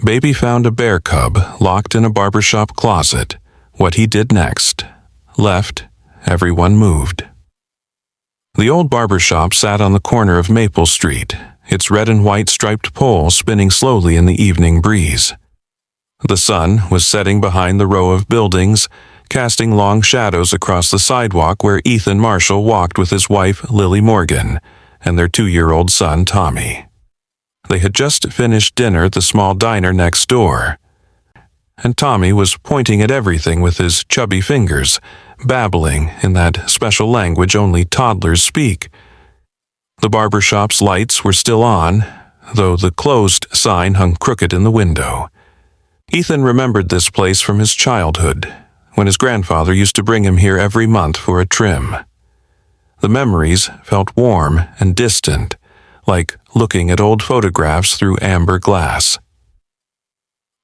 Baby found a bear cub locked in a barbershop closet. What he did next. Left, everyone moved. The old barbershop sat on the corner of Maple Street, its red and white striped pole spinning slowly in the evening breeze. The sun was setting behind the row of buildings, casting long shadows across the sidewalk where Ethan Marshall walked with his wife, Lily Morgan, and their 2-year-old son, Tommy. They had just finished dinner at the small diner next door, and Tommy was pointing at everything with his chubby fingers, babbling in that special language only toddlers speak. The barbershop's lights were still on, though the closed sign hung crooked in the window. Ethan remembered this place from his childhood, when his grandfather used to bring him here every month for a trim. The memories felt warm and distant, like looking at old photographs through amber glass.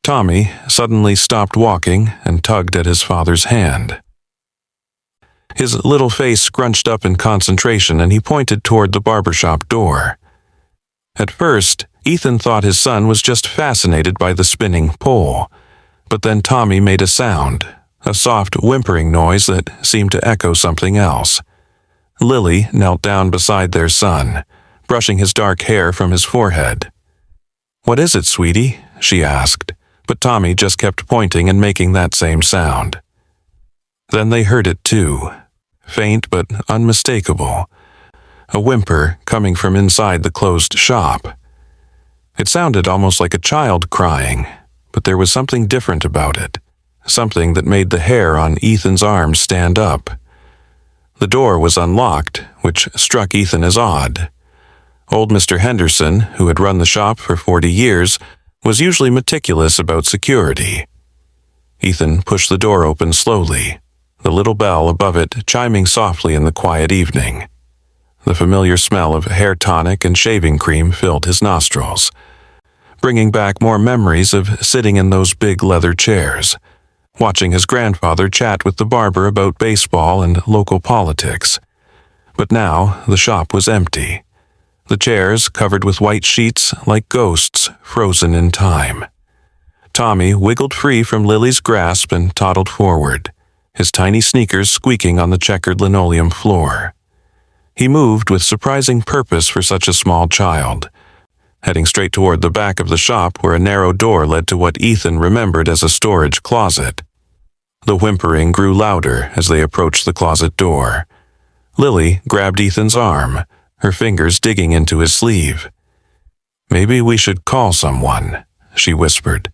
Tommy suddenly stopped walking and tugged at his father's hand. His little face scrunched up in concentration, and he pointed toward the barbershop door. At first, Ethan thought his son was just fascinated by the spinning pole, but then Tommy made a sound, a soft whimpering noise that seemed to echo something else. Lily knelt down beside their son, brushing his dark hair from his forehead. "What is it, sweetie?" she asked, but Tommy just kept pointing and making that same sound. Then they heard it too, faint but unmistakable, a whimper coming from inside the closed shop. It sounded almost like a child crying, but there was something different about it, something that made the hair on Ethan's arms stand up. The door was unlocked, which struck Ethan as odd. Old Mr. Henderson, who had run the shop for 40 years, was usually meticulous about security. Ethan pushed the door open slowly, the little bell above it chiming softly in the quiet evening. The familiar smell of hair tonic and shaving cream filled his nostrils, bringing back more memories of sitting in those big leather chairs, watching his grandfather chat with the barber about baseball and local politics. But now the shop was empty, the chairs covered with white sheets like ghosts frozen in time. Tommy wiggled free from Lily's grasp and toddled forward, his tiny sneakers squeaking on the checkered linoleum floor. He moved with surprising purpose for such a small child, heading straight toward the back of the shop where a narrow door led to what Ethan remembered as a storage closet. The whimpering grew louder as they approached the closet door. Lily grabbed Ethan's arm, her fingers digging into his sleeve. "Maybe we should call someone," she whispered.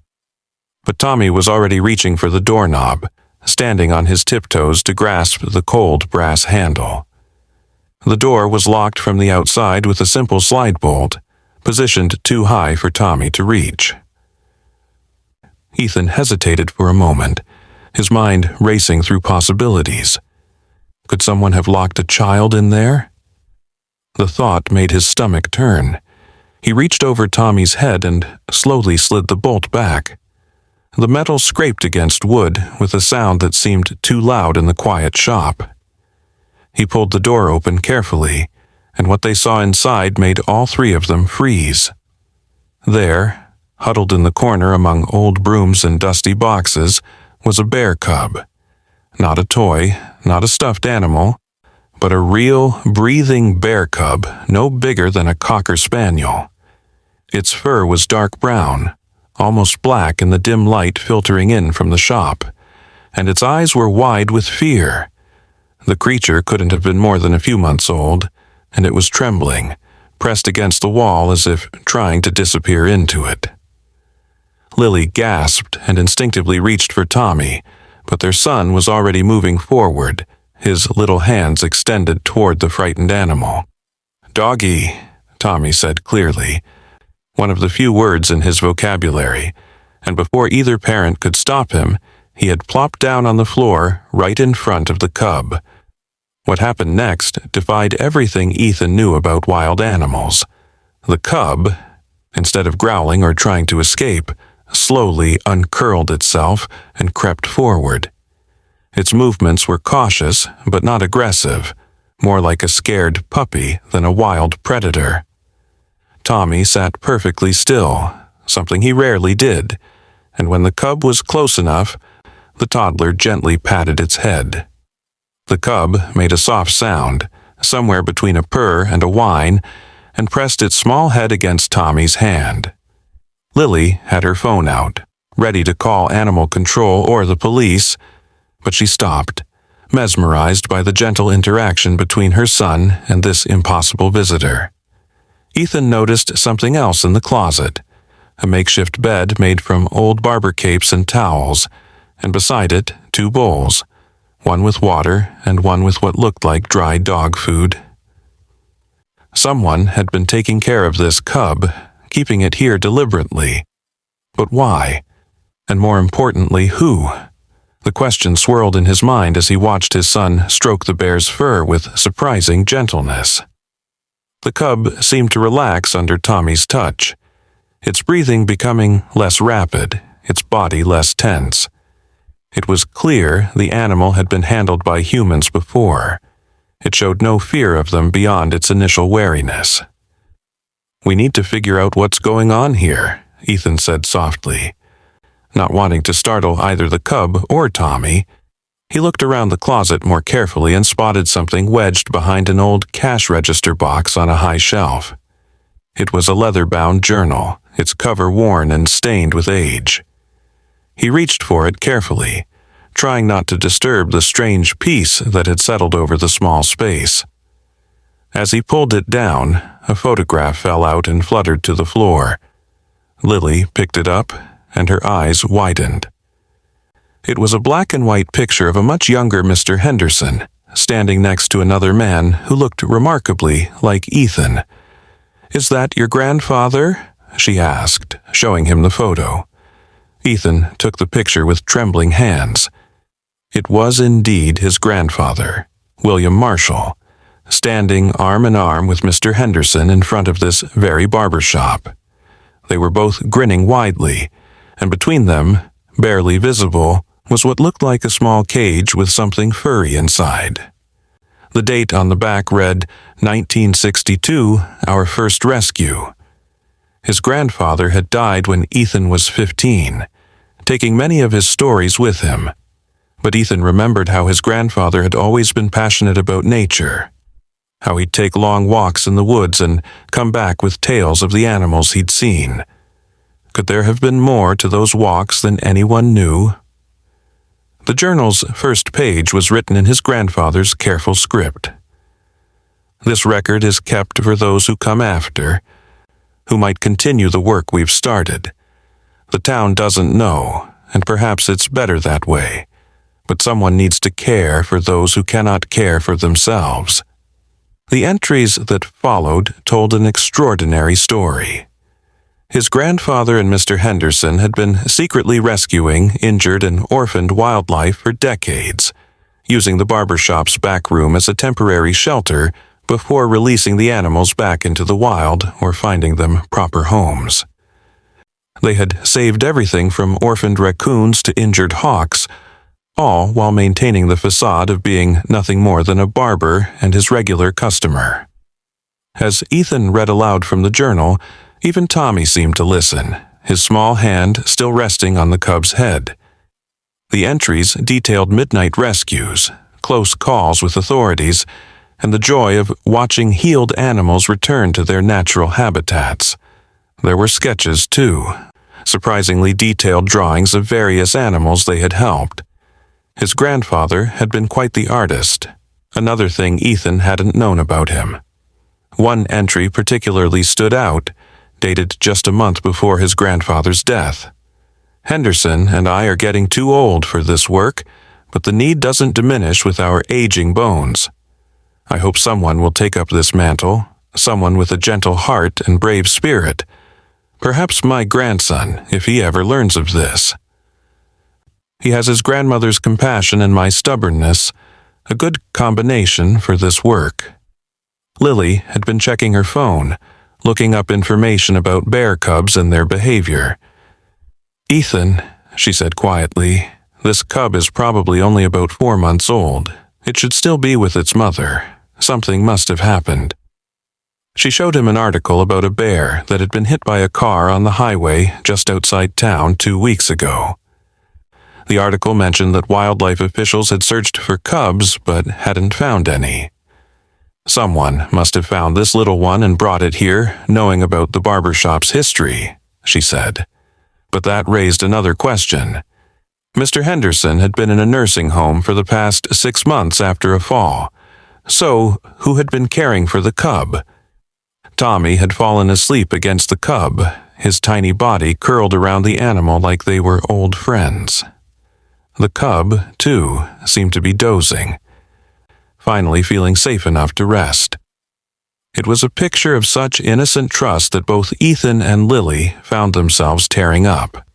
But Tommy was already reaching for the doorknob, standing on his tiptoes to grasp the cold brass handle. The door was locked from the outside with a simple slide bolt, positioned too high for Tommy to reach. Ethan hesitated for a moment, his mind racing through possibilities. Could someone have locked a child in there? The thought made his stomach turn. He reached over Tommy's head and slowly slid the bolt back. The metal scraped against wood with a sound that seemed too loud in the quiet shop. He pulled the door open carefully, and what they saw inside made all three of them freeze. There, huddled in the corner among old brooms and dusty boxes, was a bear cub. Not a toy, not a stuffed animal, but a real, breathing bear cub no bigger than a cocker spaniel. Its fur was dark brown, almost black in the dim light filtering in from the shop, and its eyes were wide with fear. The creature couldn't have been more than a few months old, and it was trembling, pressed against the wall as if trying to disappear into it. Lily gasped and instinctively reached for Tommy, but their son was already moving forward, his little hands extended toward the frightened animal. "Doggy," Tommy said clearly, one of the few words in his vocabulary, and before either parent could stop him, he had plopped down on the floor right in front of the cub. What happened next defied everything Ethan knew about wild animals. The cub, instead of growling or trying to escape, slowly uncurled itself and crept forward. Its movements were cautious but not aggressive, more like a scared puppy than a wild predator. Tommy sat perfectly still, something he rarely did, and when the cub was close enough, the toddler gently patted its head. The cub made a soft sound, somewhere between a purr and a whine, and pressed its small head against Tommy's hand. Lily had her phone out, ready to call animal control or the police, but she stopped, mesmerized by the gentle interaction between her son and this impossible visitor. Ethan noticed something else in the closet, a makeshift bed made from old barber capes and towels, and beside it 2 bowls, one with water and one with what looked like dry dog food. Someone had been taking care of this cub, keeping it here deliberately. But why? And more importantly, who? The question swirled in his mind as he watched his son stroke the bear's fur with surprising gentleness. The cub seemed to relax under Tommy's touch, its breathing becoming less rapid, its body less tense. It was clear the animal had been handled by humans before. It showed no fear of them beyond its initial wariness. "We need to figure out what's going on here," Ethan said softly. Not wanting to startle either the cub or Tommy, he looked around the closet more carefully and spotted something wedged behind an old cash register box on a high shelf. It was a leather-bound journal, its cover worn and stained with age. He reached for it carefully, trying not to disturb the strange peace that had settled over the small space. As he pulled it down, a photograph fell out and fluttered to the floor. Lily picked it up, and her eyes widened. It was a black and white picture of a much younger Mr. Henderson, standing next to another man who looked remarkably like Ethan. "Is that your grandfather?" she asked, showing him the photo. Ethan took the picture with trembling hands. It was indeed his grandfather, William Marshall, standing arm in arm with Mr. Henderson in front of this very barbershop. They were both grinning widely, and between them, barely visible, was what looked like a small cage with something furry inside. The date on the back read, 1962, our first rescue. His grandfather had died when Ethan was 15, taking many of his stories with him. But Ethan remembered how his grandfather had always been passionate about nature, how he'd take long walks in the woods and come back with tales of the animals he'd seen. Could there have been more to those walks than anyone knew? The journal's first page was written in his grandfather's careful script. "This record is kept for those who come after, who might continue the work we've started. The town doesn't know, and perhaps it's better that way, but someone needs to care for those who cannot care for themselves." The entries that followed told an extraordinary story. His grandfather and Mr. Henderson had been secretly rescuing injured and orphaned wildlife for decades, using the barbershop's back room as a temporary shelter before releasing the animals back into the wild or finding them proper homes. They had saved everything from orphaned raccoons to injured hawks, all while maintaining the facade of being nothing more than a barber and his regular customer. As Ethan read aloud from the journal, even Tommy seemed to listen, his small hand still resting on the cub's head. The entries detailed midnight rescues, close calls with authorities, and the joy of watching healed animals return to their natural habitats. There were sketches, too, surprisingly detailed drawings of various animals they had helped. His grandfather had been quite the artist, another thing Ethan hadn't known about him. One entry particularly stood out, dated just a month before his grandfather's death. "Henderson and I are getting too old for this work, but the need doesn't diminish with our aging bones. I hope someone will take up this mantle, someone with a gentle heart and brave spirit. Perhaps my grandson, if he ever learns of this. He has his grandmother's compassion and my stubbornness, a good combination for this work." Lily had been checking her phone, looking up information about bear cubs and their behavior. "Ethan," she said quietly, "this cub is probably only about 4 months old. It should still be with its mother. Something must have happened." She showed him an article about a bear that had been hit by a car on the highway just outside town 2 weeks ago. The article mentioned that wildlife officials had searched for cubs but hadn't found any. Someone must have found this little one and brought it here, knowing about the barbershop's history, she said. But that raised another question. Mr. Henderson had been in a nursing home for the past 6 months after a fall. So, who had been caring for the cub? Tommy had fallen asleep against the cub, his tiny body curled around the animal like they were old friends. The cub, too, seemed to be dozing, finally feeling safe enough to rest. It was a picture of such innocent trust that both Ethan and Lily found themselves tearing up.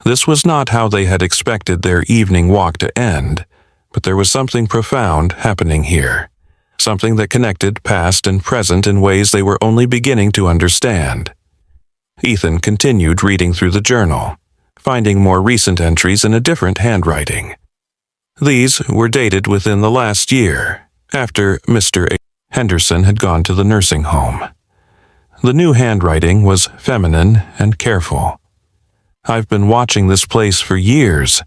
This was not how they had expected their evening walk to end, but there was something profound happening here, something that connected past and present in ways they were only beginning to understand. Ethan continued reading through the journal, finding more recent entries in a different handwriting. These were dated within the last year, after Mr. Henderson had gone to the nursing home. The new handwriting was feminine and careful. I've been watching this place for years,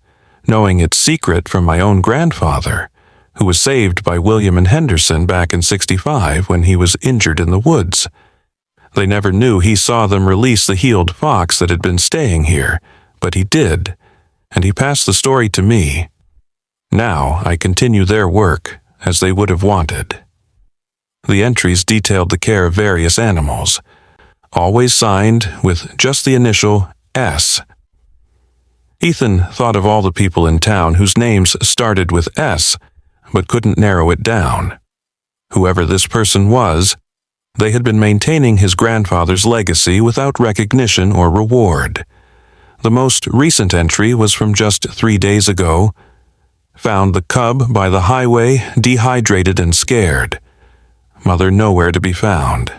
knowing its secret from my own grandfather, who was saved by William and Henderson back in '65 when he was injured in the woods. They never knew he saw them release the healed fox that had been staying here, but he did, and he passed the story to me. Now I continue their work as they would have wanted. The entries detailed the care of various animals, always signed with just the initial S. Ethan thought of all the people in town whose names started with S, but couldn't narrow it down. Whoever this person was, they had been maintaining his grandfather's legacy without recognition or reward. The most recent entry was from just 3 days ago. Found the cub by the highway, dehydrated and scared. Mother nowhere to be found.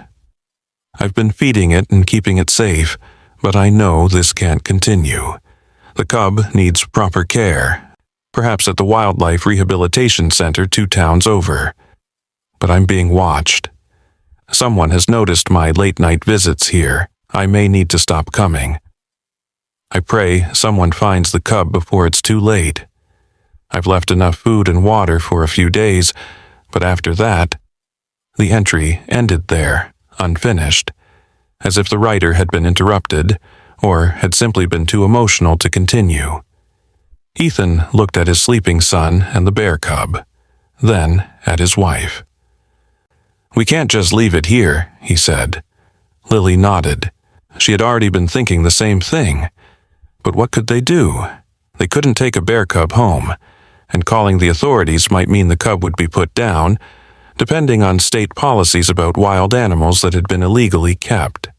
I've been feeding it and keeping it safe, but I know this can't continue. The cub needs proper care, perhaps at the Wildlife Rehabilitation Center 2 towns over. But I'm being watched. Someone has noticed my late-night visits here. I may need to stop coming. I pray someone finds the cub before it's too late. I've left enough food and water for a few days, but after that, the entry ended there, unfinished, as if the writer had been interrupted, or had simply been too emotional to continue. Ethan looked at his sleeping son and the bear cub, then at his wife. "We can't just leave it here," he said. Lily nodded. She had already been thinking the same thing. But what could they do? They couldn't take a bear cub home, and calling the authorities might mean the cub would be put down, depending on state policies about wild animals that had been illegally kept.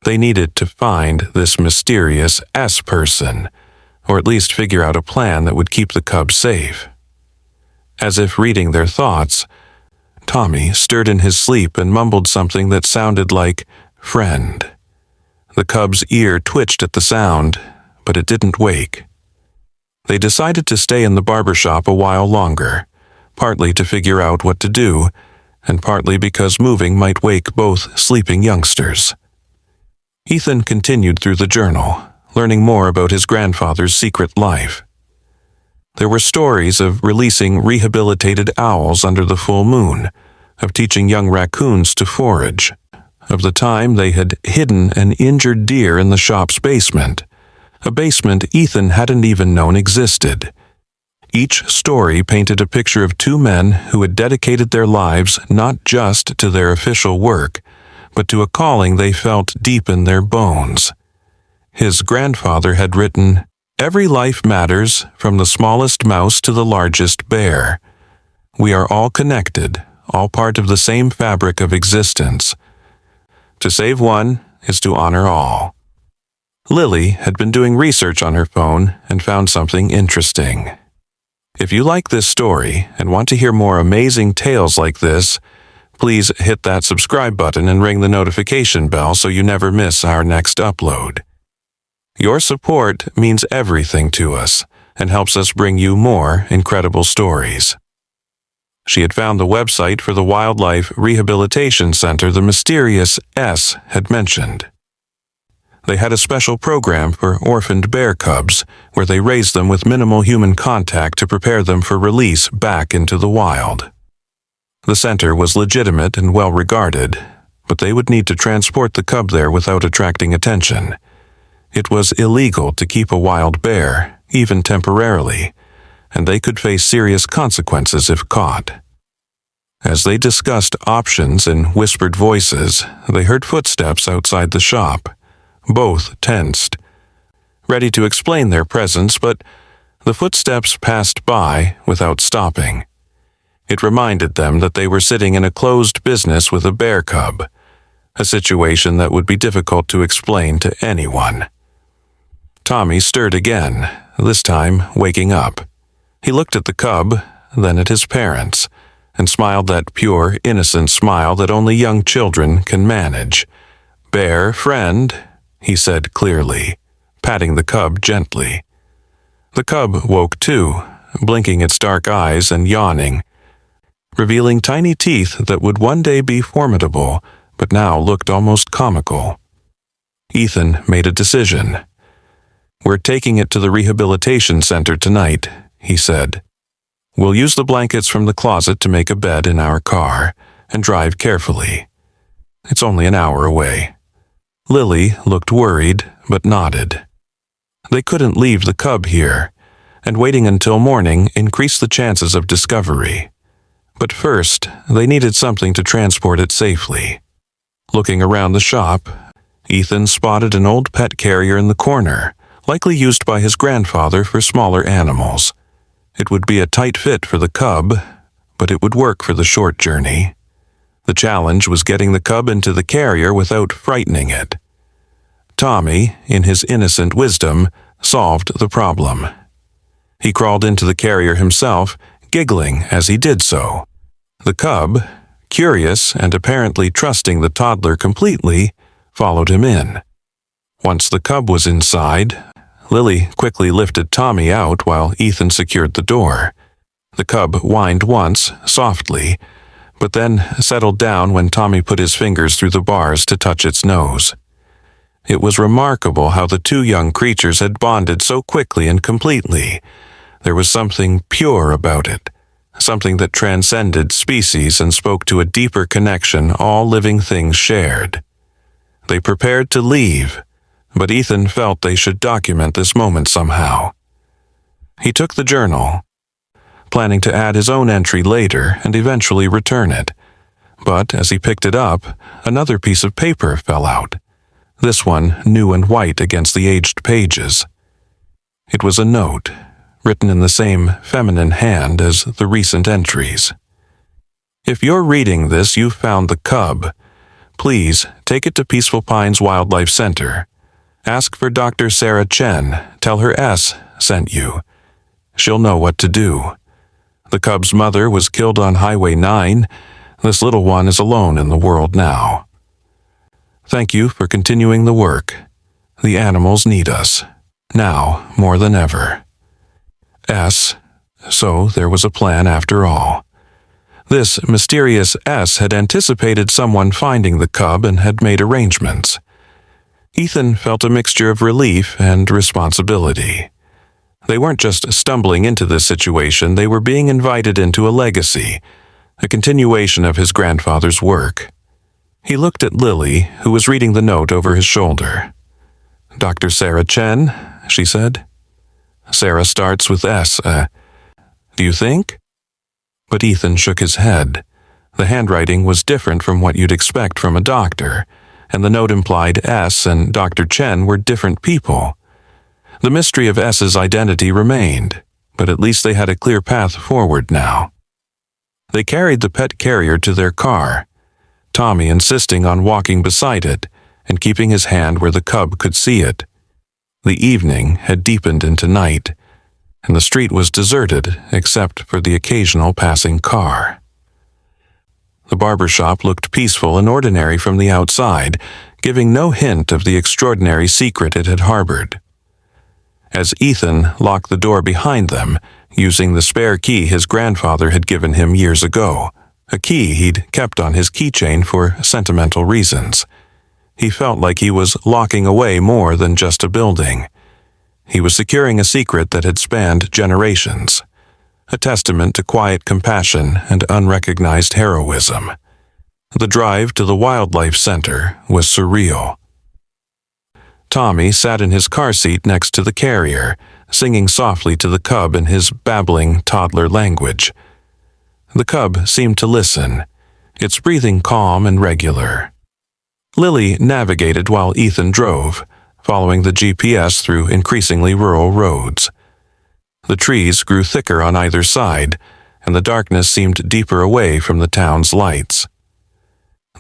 They needed to find this mysterious S person, or at least figure out a plan that would keep the cub safe. As if reading their thoughts, Tommy stirred in his sleep and mumbled something that sounded like "friend." The cub's ear twitched at the sound, but it didn't wake. They decided to stay in the barbershop a while longer, partly to figure out what to do, and partly because moving might wake both sleeping youngsters. Ethan continued through the journal, learning more about his grandfather's secret life. There were stories of releasing rehabilitated owls under the full moon, of teaching young raccoons to forage, of the time they had hidden an injured deer in the shop's basement, a basement Ethan hadn't even known existed. Each story painted a picture of 2 men who had dedicated their lives not just to their official work, but to a calling they felt deep in their bones. His grandfather had written, "Every life matters, from the smallest mouse to the largest bear. We are all connected, all part of the same fabric of existence. To save one is to honor all." Lily had been doing research on her phone and found something interesting. If you like this story and want to hear more amazing tales like this, please hit that subscribe button and ring the notification bell so you never miss our next upload. Your support means everything to us and helps us bring you more incredible stories. She had found the website for the Wildlife Rehabilitation Center the mysterious S had mentioned. They had a special program for orphaned bear cubs, where they raised them with minimal human contact to prepare them for release back into the wild. The center was legitimate and well regarded, but they would need to transport the cub there without attracting attention. It was illegal to keep a wild bear, even temporarily, and they could face serious consequences if caught. As they discussed options in whispered voices, they heard footsteps outside the shop. Both tensed, ready to explain their presence, but the footsteps passed by without stopping. It reminded them that they were sitting in a closed business with a bear cub, a situation that would be difficult to explain to anyone. Tommy stirred again, this time waking up. He looked at the cub, then at his parents, and smiled that pure, innocent smile that only young children can manage. "Bear friend," he said clearly, patting the cub gently. The cub woke too, blinking its dark eyes and yawning, revealing tiny teeth that would one day be formidable, but now looked almost comical. Ethan made a decision. "We're taking it to the rehabilitation center tonight," he said. "We'll use the blankets from the closet to make a bed in our car and drive carefully. It's only an hour away." Lily looked worried, but nodded. They couldn't leave the cub here, and waiting until morning increased the chances of discovery. But first, they needed something to transport it safely. Looking around the shop, Ethan spotted an old pet carrier in the corner, likely used by his grandfather for smaller animals. It would be a tight fit for the cub, but it would work for the short journey. The challenge was getting the cub into the carrier without frightening it. Tommy, in his innocent wisdom, solved the problem. He crawled into the carrier himself, giggling as he did so. The cub, curious and apparently trusting the toddler completely, followed him in. Once the cub was inside, Lily quickly lifted Tommy out while Ethan secured the door. The cub whined once, softly, but then settled down when Tommy put his fingers through the bars to touch its nose. It was remarkable how the two young creatures had bonded so quickly and completely. There was something pure about it, something that transcended species and spoke to a deeper connection all living things shared. They prepared to leave, but Ethan felt they should document this moment somehow. He took the journal, planning to add his own entry later and eventually return it. But as he picked it up, another piece of paper fell out, this one new and white against the aged pages. It was a note, written in the same feminine hand as the recent entries. "If you're reading this, you've found the cub. Please take it to Peaceful Pines Wildlife Center. Ask for Dr. Sarah Chen. Tell her S sent you. She'll know what to do. The cub's mother was killed on Highway 9. This little one is alone in the world now. Thank you for continuing the work. The animals need us, now more than ever. S." So there was a plan after all. This mysterious S had anticipated someone finding the cub and had made arrangements. Ethan felt a mixture of relief and responsibility. They weren't just stumbling into this situation, they were being invited into a legacy, a continuation of his grandfather's work. He looked at Lily, who was reading the note over his shoulder. "Dr. Sarah Chen," she said. "Sarah starts with S. Do you think?" But Ethan shook his head. The handwriting was different from what you'd expect from a doctor, and the note implied S and Dr. Chen were different people. The mystery of S's identity remained, but at least they had a clear path forward now. They carried the pet carrier to their car, Tommy insisting on walking beside it and keeping his hand where the cub could see it. The evening had deepened into night, and the street was deserted except for the occasional passing car. The barbershop looked peaceful and ordinary from the outside, giving no hint of the extraordinary secret it had harbored. as Ethan locked the door behind them, using the spare key his grandfather had given him years ago, a key he'd kept on his keychain for sentimental reasons. He felt like he was locking away more than just a building. He was securing a secret that had spanned generations, a testament to quiet compassion and unrecognized heroism. The drive to the wildlife center was surreal. Tommy sat in his car seat next to the carrier, singing softly to the cub in his babbling toddler language. The cub seemed to listen, its breathing calm and regular. Lily navigated while Ethan drove, following the GPS through increasingly rural roads. The trees grew thicker on either side, and the darkness seemed deeper away from the town's lights.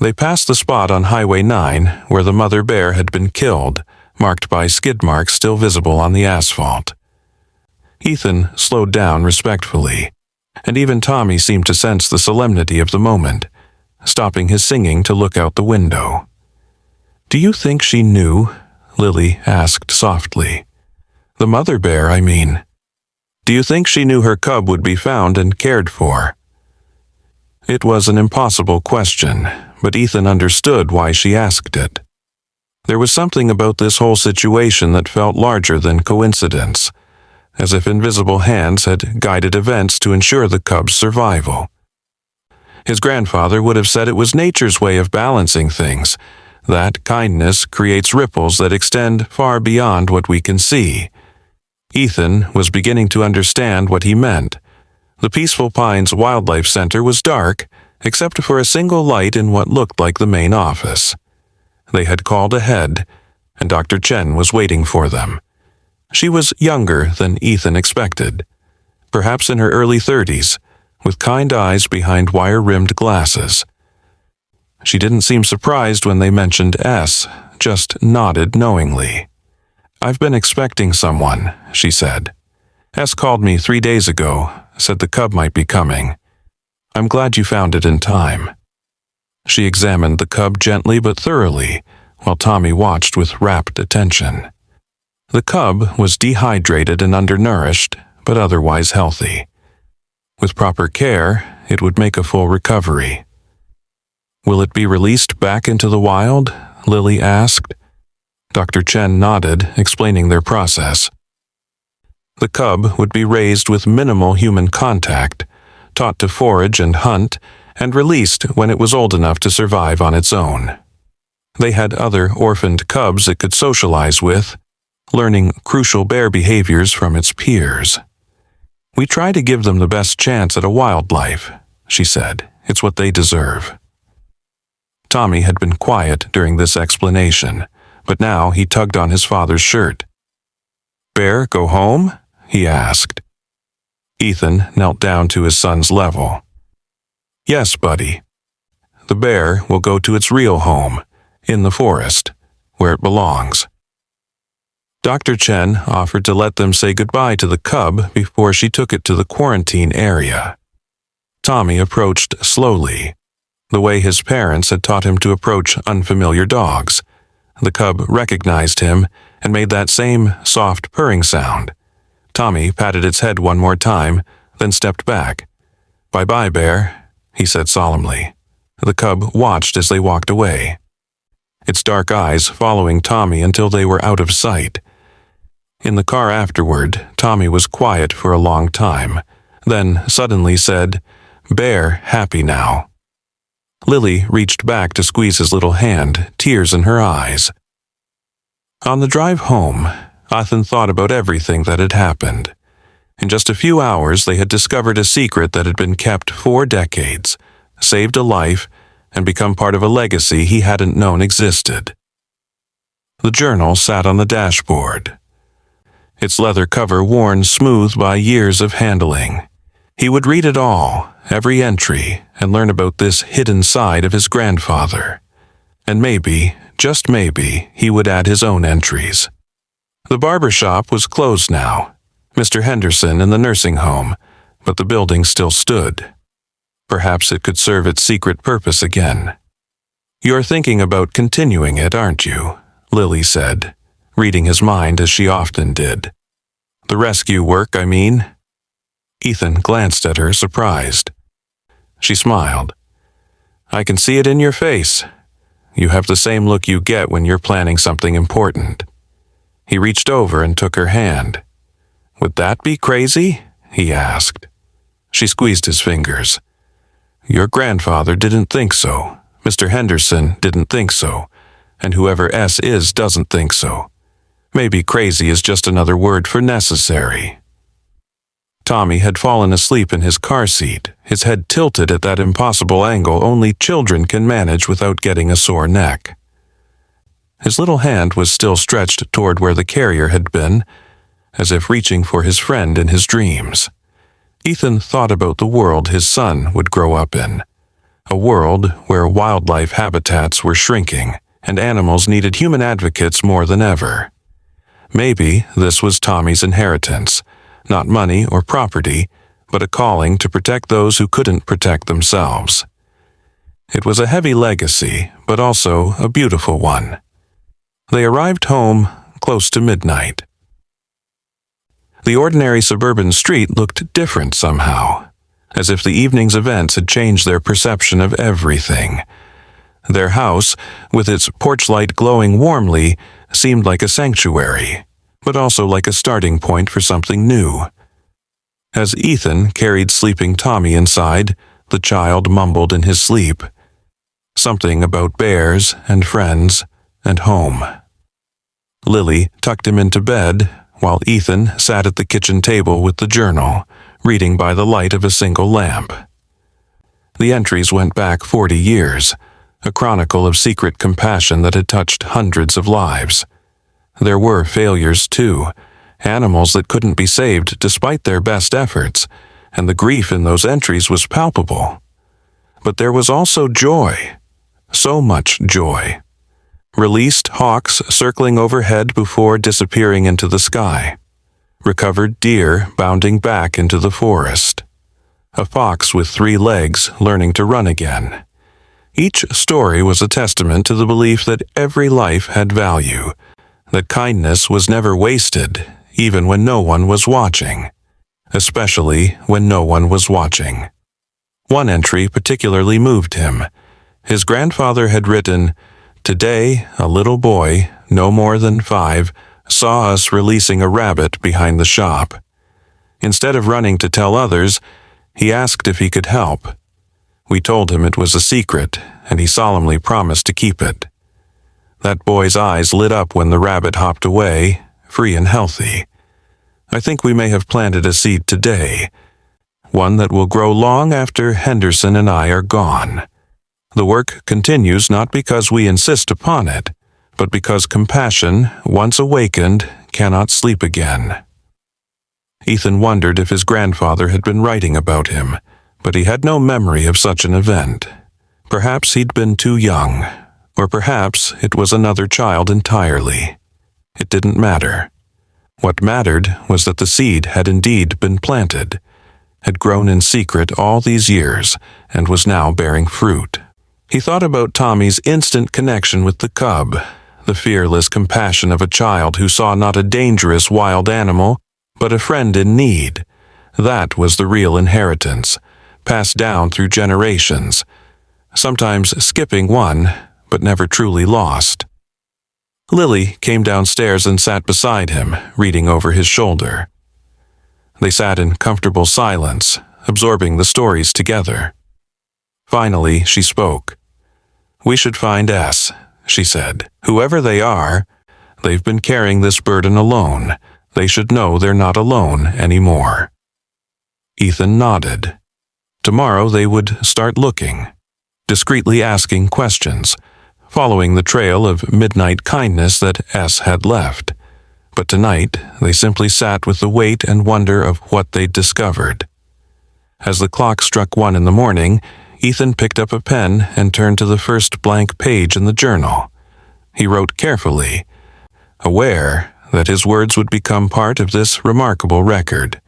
They passed the spot on Highway 9 where the mother bear had been killed, marked by skid marks still visible on the asphalt. Ethan slowed down respectfully, and even Tommy seemed to sense the solemnity of the moment, stopping his singing to look out the window. "Do you think she knew?" Lily asked softly. "The mother bear, I mean. Do you think she knew her cub would be found and cared for?" It was an impossible question, but Ethan understood why she asked it. There was something about this whole situation that felt larger than coincidence, as if invisible hands had guided events to ensure the cub's survival. His grandfather would have said it was nature's way of balancing things, that kindness creates ripples that extend far beyond what we can see. Ethan was beginning to understand what he meant. The Peaceful Pines Wildlife Center was dark, except for a single light in what looked like the main office. They had called ahead, and Dr. Chen was waiting for them. She was younger than Ethan expected, perhaps in her early 30s, with kind eyes behind wire-rimmed glasses. She didn't seem surprised when they mentioned S, just nodded knowingly. "I've been expecting someone," she said. "S called me 3 days ago, said the cub might be coming. I'm glad you found it in time." She examined the cub gently but thoroughly, while Tommy watched with rapt attention. The cub was dehydrated and undernourished, but otherwise healthy. With proper care, it would make a full recovery. "Will it be released back into the wild?" Lily asked. Dr. Chen nodded, explaining their process. The cub would be raised with minimal human contact, taught to forage and hunt, and released when it was old enough to survive on its own. They had other orphaned cubs it could socialize with, learning crucial bear behaviors from its peers. "We try to give them the best chance at a wildlife," she said. "It's what they deserve." Tommy had been quiet during this explanation, but now he tugged on his father's shirt. "Bear, go home?" he asked. Ethan knelt down to his son's level. "Yes, buddy. The bear will go to its real home, in the forest, where it belongs." Dr. Chen offered to let them say goodbye to the cub before she took it to the quarantine area. Tommy approached slowly, the way his parents had taught him to approach unfamiliar dogs. The cub recognized him and made that same soft purring sound. Tommy patted its head one more time, then stepped back. "Bye-bye, bear," he said solemnly. The cub watched as they walked away, its dark eyes following Tommy until they were out of sight. In the car afterward, Tommy was quiet for a long time, then suddenly said, "Bear happy now." Lily reached back to squeeze his little hand, tears in her eyes. On the drive home, Ethan thought about everything that had happened. In just a few hours, they had discovered a secret that had been kept 4 decades, saved a life, and become part of a legacy he hadn't known existed. The journal sat on the dashboard, its leather cover worn smooth by years of handling. He would read it all, every entry, and learn about this hidden side of his grandfather. And maybe, just maybe, he would add his own entries. The barbershop was closed now, Mr. Henderson in the nursing home, but the building still stood. Perhaps it could serve its secret purpose again. "You're thinking about continuing it, aren't you?" Lily said, reading his mind as she often did. The rescue work, I mean." Ethan glanced at her, surprised. She smiled. "I can see it in your face. You have the same look you get when you're planning something important." He reached over and took her hand. "Would that be crazy?" he asked. She squeezed his fingers. "Your grandfather didn't think so. Mr. Henderson didn't think so. And whoever S is doesn't think so. Maybe crazy is just another word for necessary." Tommy had fallen asleep in his car seat, his head tilted at that impossible angle only children can manage without getting a sore neck. His little hand was still stretched toward where the carrier had been, as if reaching for his friend in his dreams. Ethan thought about the world his son would grow up in, a world where wildlife habitats were shrinking and animals needed human advocates more than ever. Maybe this was Tommy's inheritance, not money or property, but a calling to protect those who couldn't protect themselves. It was a heavy legacy, but also a beautiful one. They arrived home close to midnight. The ordinary suburban street looked different somehow, as if the evening's events had changed their perception of everything. Their house, with its porch light glowing warmly, seemed like a sanctuary, but also like a starting point for something new. As Ethan carried sleeping Tommy inside, the child mumbled in his sleep. Something about bears and friends and home. Lily tucked him into bed, while Ethan sat at the kitchen table with the journal, reading by the light of a single lamp. The entries went back 40 years, a chronicle of secret compassion that had touched hundreds of lives. There were failures, too, animals that couldn't be saved despite their best efforts, and the grief in those entries was palpable. But there was also joy, so much joy. Released hawks circling overhead before disappearing into the sky. Recovered deer bounding back into the forest. A fox with 3 legs learning to run again. Each story was a testament to the belief that every life had value, that kindness was never wasted, even when no one was watching. Especially when no one was watching. One entry particularly moved him. His grandfather had written, "Today, a little boy, no more than 5, saw us releasing a rabbit behind the shop. Instead of running to tell others, he asked if he could help. We told him it was a secret, and he solemnly promised to keep it. That boy's eyes lit up when the rabbit hopped away, free and healthy. I think we may have planted a seed today, one that will grow long after Henderson and I are gone. The work continues not because we insist upon it, but because compassion, once awakened, cannot sleep again." Ethan wondered if his grandfather had been writing about him, but he had no memory of such an event. Perhaps he'd been too young, or perhaps it was another child entirely. It didn't matter. What mattered was that the seed had indeed been planted, had grown in secret all these years, and was now bearing fruit. He thought about Tommy's instant connection with the cub, the fearless compassion of a child who saw not a dangerous wild animal, but a friend in need. That was the real inheritance, passed down through generations, sometimes skipping one, but never truly lost. Lily came downstairs and sat beside him, reading over his shoulder. They sat in comfortable silence, absorbing the stories together. Finally, she spoke. "We should find S," she said. "Whoever they are, they've been carrying this burden alone. They should know they're not alone anymore." Ethan nodded. Tomorrow they would start looking, discreetly asking questions, following the trail of midnight kindness that S had left. But tonight they simply sat with the weight and wonder of what they'd discovered. As the clock struck 1 in the morning, Ethan picked up a pen and turned to the first blank page in the journal. He wrote carefully, aware that his words would become part of this remarkable record.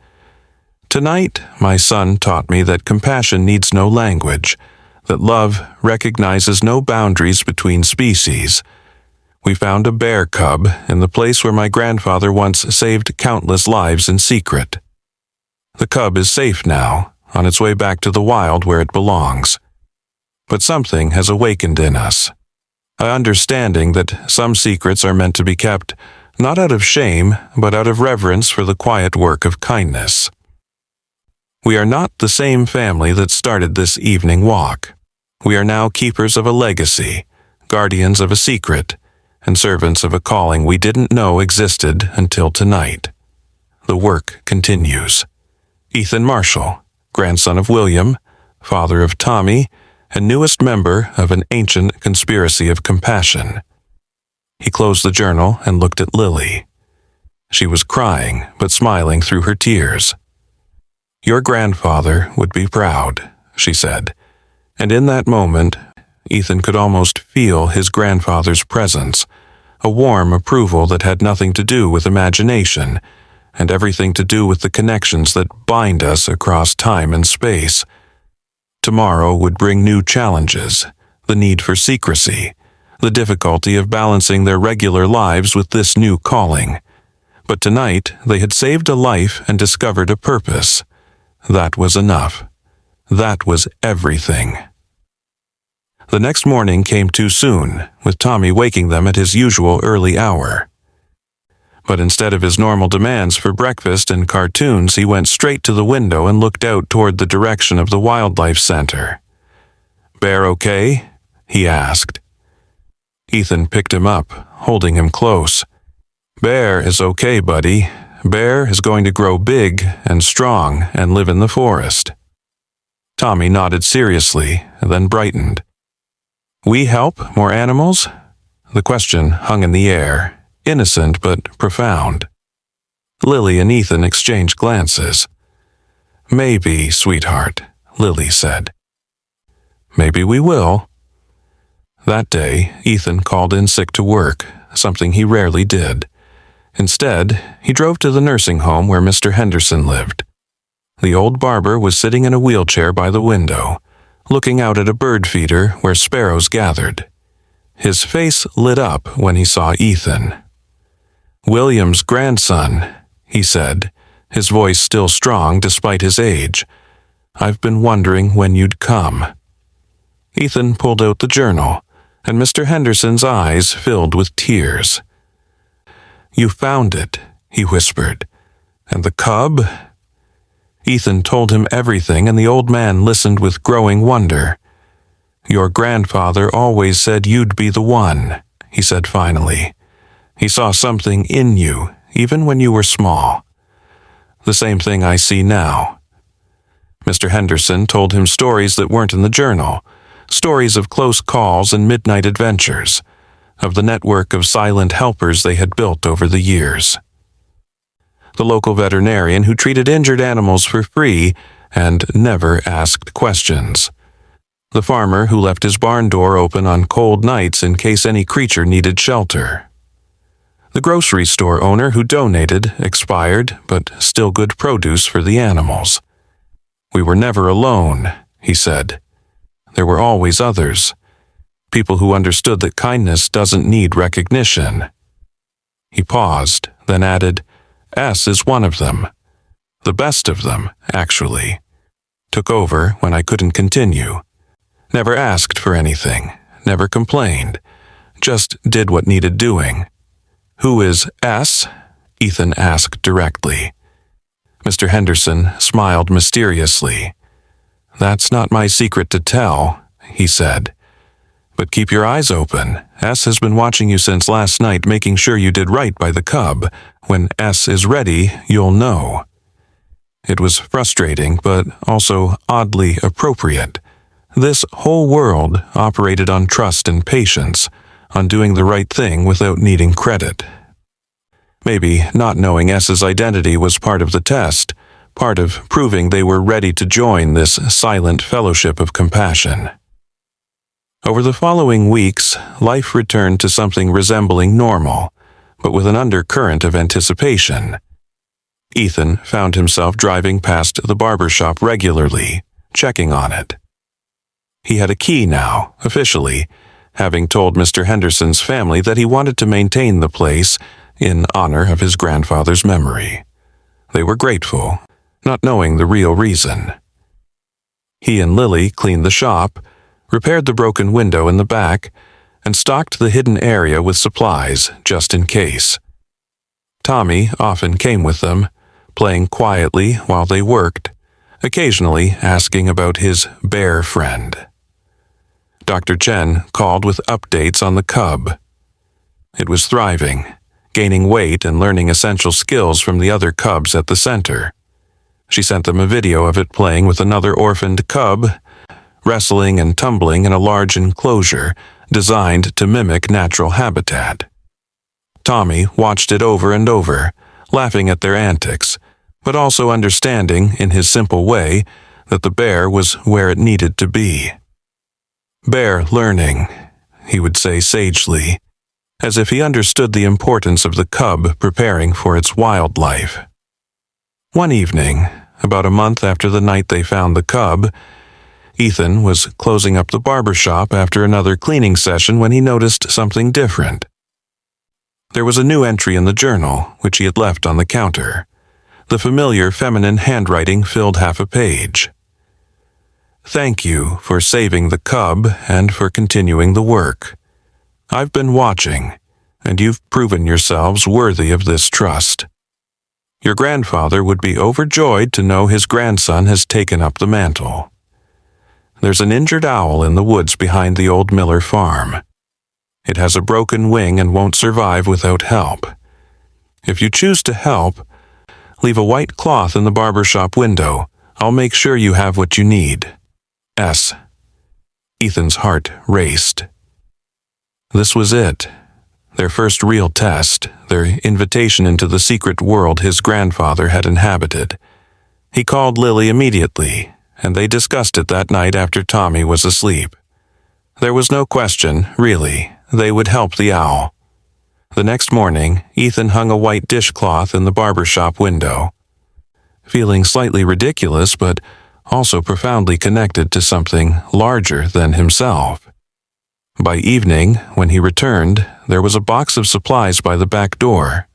"Tonight, my son taught me that compassion needs no language, that love recognizes no boundaries between species. We found a bear cub in the place where my grandfather once saved countless lives in secret. The cub is safe now, on its way back to the wild where it belongs. But something has awakened in us. An understanding that some secrets are meant to be kept, not out of shame, but out of reverence for the quiet work of kindness. We are not the same family that started this evening walk. We are now keepers of a legacy, guardians of a secret, and servants of a calling we didn't know existed until tonight. The work continues. Ethan Marshall, grandson of William, father of Tommy, and newest member of an ancient conspiracy of compassion. He closed the journal and looked at Lily. She was crying, but smiling through her tears. "Your grandfather would be proud," she said, and in that moment, Ethan could almost feel his grandfather's presence, a warm approval that had nothing to do with imagination, and everything to do with the connections that bind us across time and space. Tomorrow would bring new challenges, the need for secrecy, the difficulty of balancing their regular lives with this new calling. But tonight they had saved a life and discovered a purpose. That was enough. That was everything. The next morning came too soon, with Tommy waking them at his usual early hour. But instead of his normal demands for breakfast and cartoons, he went straight to the window and looked out toward the direction of the wildlife center. "Bear okay?" he asked. Ethan picked him up, holding him close. "Bear is okay, buddy. Bear is going to grow big and strong and live in the forest." Tommy nodded seriously, then brightened. "We help more animals?" The question hung in the air, innocent but profound. Lily and Ethan exchanged glances. "Maybe, sweetheart," Lily said. "Maybe we will." That day, Ethan called in sick to work, something he rarely did. Instead, he drove to the nursing home where Mr. Henderson lived. The old barber was sitting in a wheelchair by the window, looking out at a bird feeder where sparrows gathered. His face lit up when he saw Ethan. "William's grandson," he said, his voice still strong despite his age. "I've been wondering when you'd come." Ethan pulled out the journal, and Mr. Henderson's eyes filled with tears. "You found it," he whispered. "And the cub?" Ethan told him everything, and the old man listened with growing wonder. "Your grandfather always said you'd be the one," he said finally. "He saw something in you, even when you were small. The same thing I see now." Mr. Henderson told him stories that weren't in the journal, stories of close calls and midnight adventures, of the network of silent helpers they had built over the years. The local veterinarian who treated injured animals for free and never asked questions. The farmer who left his barn door open on cold nights in case any creature needed shelter. The grocery store owner who donated expired but still good produce for the animals. "We were never alone," he said. "There were always others. People who understood that kindness doesn't need recognition." He paused, then added, "S is one of them. The best of them, actually. Took over when I couldn't continue. Never asked for anything, never complained. Just did what needed doing." "Who is S?" Ethan asked directly. Mr. Henderson smiled mysteriously. "That's not my secret to tell," he said. "But keep your eyes open. S has been watching you since last night, making sure you did right by the cub. When S is ready, you'll know." It was frustrating, but also oddly appropriate. This whole world operated on trust and patience, on doing the right thing without needing credit. Maybe not knowing S's identity was part of the test, part of proving they were ready to join this silent fellowship of compassion. Over the following weeks, life returned to something resembling normal, but with an undercurrent of anticipation. Ethan found himself driving past the barbershop regularly, checking on it. He had a key now, officially, having told Mr. Henderson's family that he wanted to maintain the place in honor of his grandfather's memory. They were grateful, not knowing the real reason. He and Lily cleaned the shop, repaired the broken window in the back, and stocked the hidden area with supplies just in case. Tommy often came with them, playing quietly while they worked, occasionally asking about his bear friend. Dr. Chen called with updates on the cub. It was thriving, gaining weight and learning essential skills from the other cubs at the center. She sent them a video of it playing with another orphaned cub, wrestling and tumbling in a large enclosure designed to mimic natural habitat. Tommy watched it over and over, laughing at their antics, but also understanding, in his simple way, that the bear was where it needed to be. "Bear learning," he would say sagely, as if he understood the importance of the cub preparing for its wildlife. One evening, about a month after the night they found the cub, Ethan was closing up the barbershop after another cleaning session when he noticed something different. There was a new entry in the journal, which he had left on the counter. The familiar feminine handwriting filled half a page. "Thank you for saving the cub and for continuing the work. I've been watching, and you've proven yourselves worthy of this trust. Your grandfather would be overjoyed to know his grandson has taken up the mantle. There's an injured owl in the woods behind the old Miller farm. It has a broken wing and won't survive without help. If you choose to help, leave a white cloth in the barbershop window. I'll make sure you have what you need. S." Ethan's heart raced. This was it. Their first real test, their invitation into the secret world his grandfather had inhabited. He called Lily immediately, and they discussed it that night after Tommy was asleep. There was no question, really, they would help the owl. The next morning, Ethan hung a white dishcloth in the barbershop window. Feeling slightly ridiculous, but also profoundly connected to something larger than himself. By evening, when he returned, there was a box of supplies by the back door.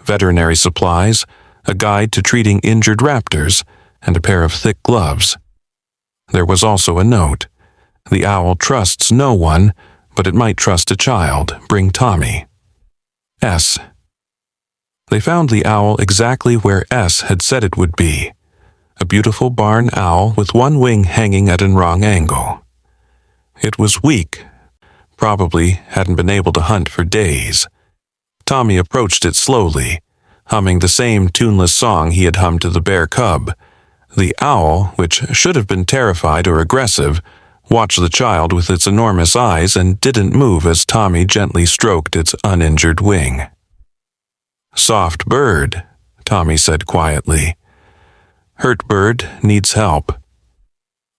Veterinary supplies, a guide to treating injured raptors, and a pair of thick gloves. There was also a note. The owl trusts no one, but it might trust a child. Bring Tommy. S. They found the owl exactly where S had said it would be. A beautiful barn owl with one wing hanging at an wrong angle. It was weak. Probably hadn't been able to hunt for days. Tommy approached it slowly, humming the same tuneless song he had hummed to the bear cub. The owl, which should have been terrified or aggressive, watched the child with its enormous eyes and didn't move as Tommy gently stroked its uninjured wing. "Soft bird," Tommy said quietly. "Hurt bird needs help."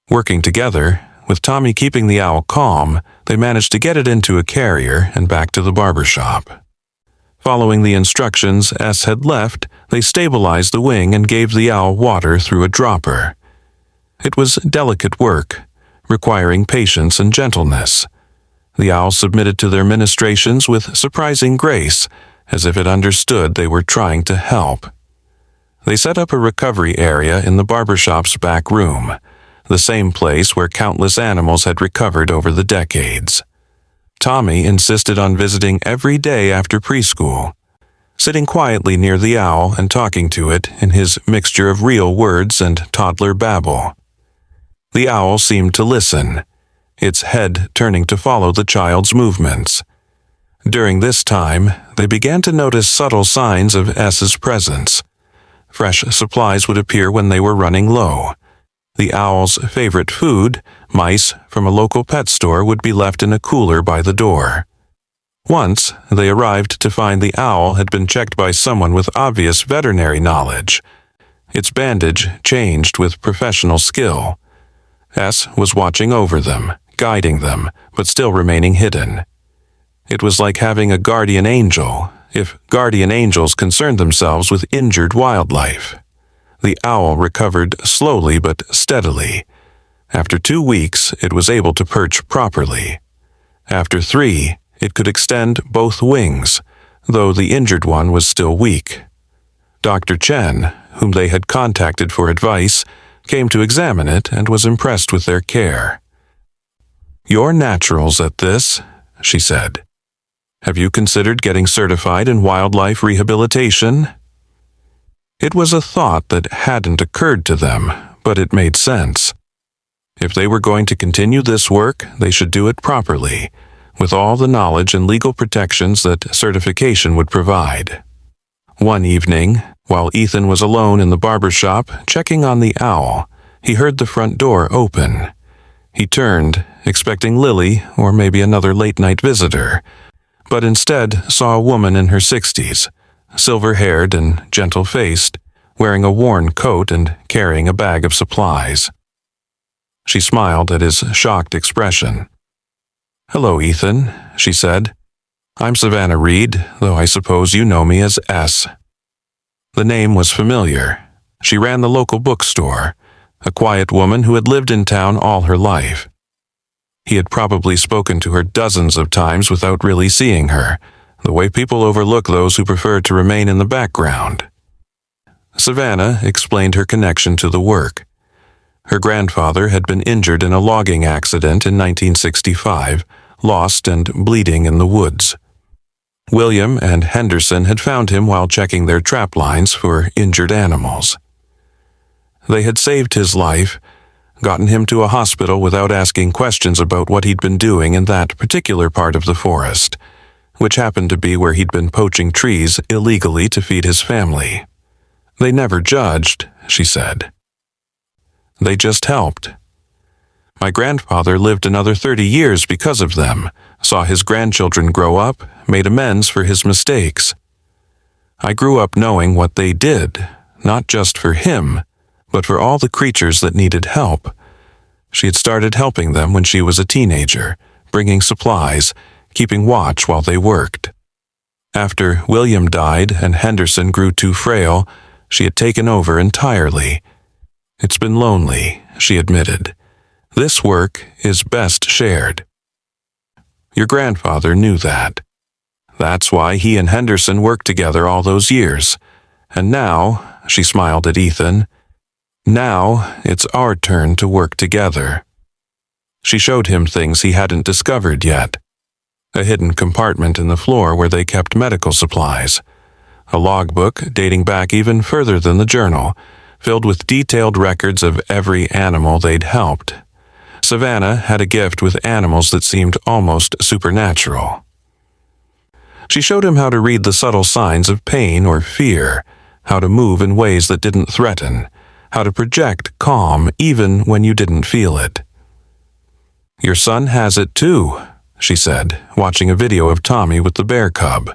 Working together, with Tommy keeping the owl calm, they managed to get it into a carrier and back to the barbershop. Following the instructions S had left, they stabilized the wing and gave the owl water through a dropper. It was delicate work, requiring patience and gentleness. The owl submitted to their ministrations with surprising grace, as if it understood they were trying to help. They set up a recovery area in the barbershop's back room, the same place where countless animals had recovered over the decades. Tommy insisted on visiting every day after preschool, sitting quietly near the owl and talking to it in his mixture of real words and toddler babble. The owl seemed to listen, its head turning to follow the child's movements. During this time, they began to notice subtle signs of S's presence. Fresh supplies would appear when they were running low. The owl's favorite food, mice from a local pet store, would be left in a cooler by the door. Once, they arrived to find the owl had been checked by someone with obvious veterinary knowledge. Its bandage changed with professional skill. S was watching over them, guiding them, but still remaining hidden. It was like having a guardian angel, if guardian angels concerned themselves with injured wildlife. The owl recovered slowly but steadily. After 2 weeks, it was able to perch properly. After 3, it could extend both wings, though the injured one was still weak. Dr. Chen, whom they had contacted for advice, came to examine it and was impressed with their care. "You're naturals at this," she said. "Have you considered getting certified in wildlife rehabilitation?" It was a thought that hadn't occurred to them, but it made sense. If they were going to continue this work, they should do it properly, with all the knowledge and legal protections that certification would provide. One evening, while Ethan was alone in the barbershop checking on the owl, he heard the front door open. He turned, expecting Lily or maybe another late-night visitor, but instead saw a woman in her 60s, silver-haired and gentle-faced, wearing a worn coat and carrying a bag of supplies. She smiled at his shocked expression. "Hello, Ethan," she said. "I'm Savannah Reed, though I suppose you know me as S." The name was familiar. She ran the local bookstore, a quiet woman who had lived in town all her life. He had probably spoken to her dozens of times without really seeing her, the way people overlook those who prefer to remain in the background. Savannah explained her connection to the work. Her grandfather had been injured in a logging accident in 1965, lost and bleeding in the woods. William and Henderson had found him while checking their trap lines for injured animals. They had saved his life, gotten him to a hospital without asking questions about what he'd been doing in that particular part of the forest, which happened to be where he'd been poaching trees illegally to feed his family. They never judged, she said. They just helped. My grandfather lived another 30 years because of them, saw his grandchildren grow up, made amends for his mistakes. I grew up knowing what they did, not just for him, but for all the creatures that needed help. She had started helping them when she was a teenager, bringing supplies, keeping watch while they worked. After William died and Henderson grew too frail, she had taken over entirely. "It's been lonely," she admitted. "This work is best shared." Your grandfather knew that. That's why he and Henderson worked together all those years. And now, she smiled at Ethan, now it's our turn to work together. She showed him things he hadn't discovered yet. A hidden compartment in the floor where they kept medical supplies. A logbook dating back even further than the journal, filled with detailed records of every animal they'd helped. Savannah had a gift with animals that seemed almost supernatural. She showed him how to read the subtle signs of pain or fear, how to move in ways that didn't threaten, how to project calm even when you didn't feel it. "Your son has it too," she said, watching a video of Tommy with the bear cub.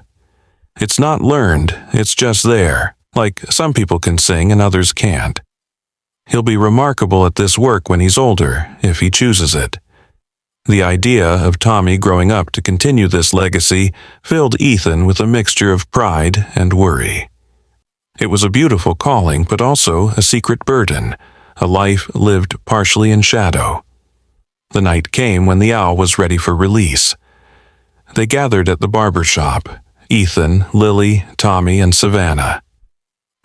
"It's not learned, it's just there, like some people can sing and others can't. He'll be remarkable at this work when he's older, if he chooses it." The idea of Tommy growing up to continue this legacy filled Ethan with a mixture of pride and worry. It was a beautiful calling, but also a secret burden, a life lived partially in shadow. The night came when the owl was ready for release. They gathered at the barbershop, Ethan, Lily, Tommy, and Savannah.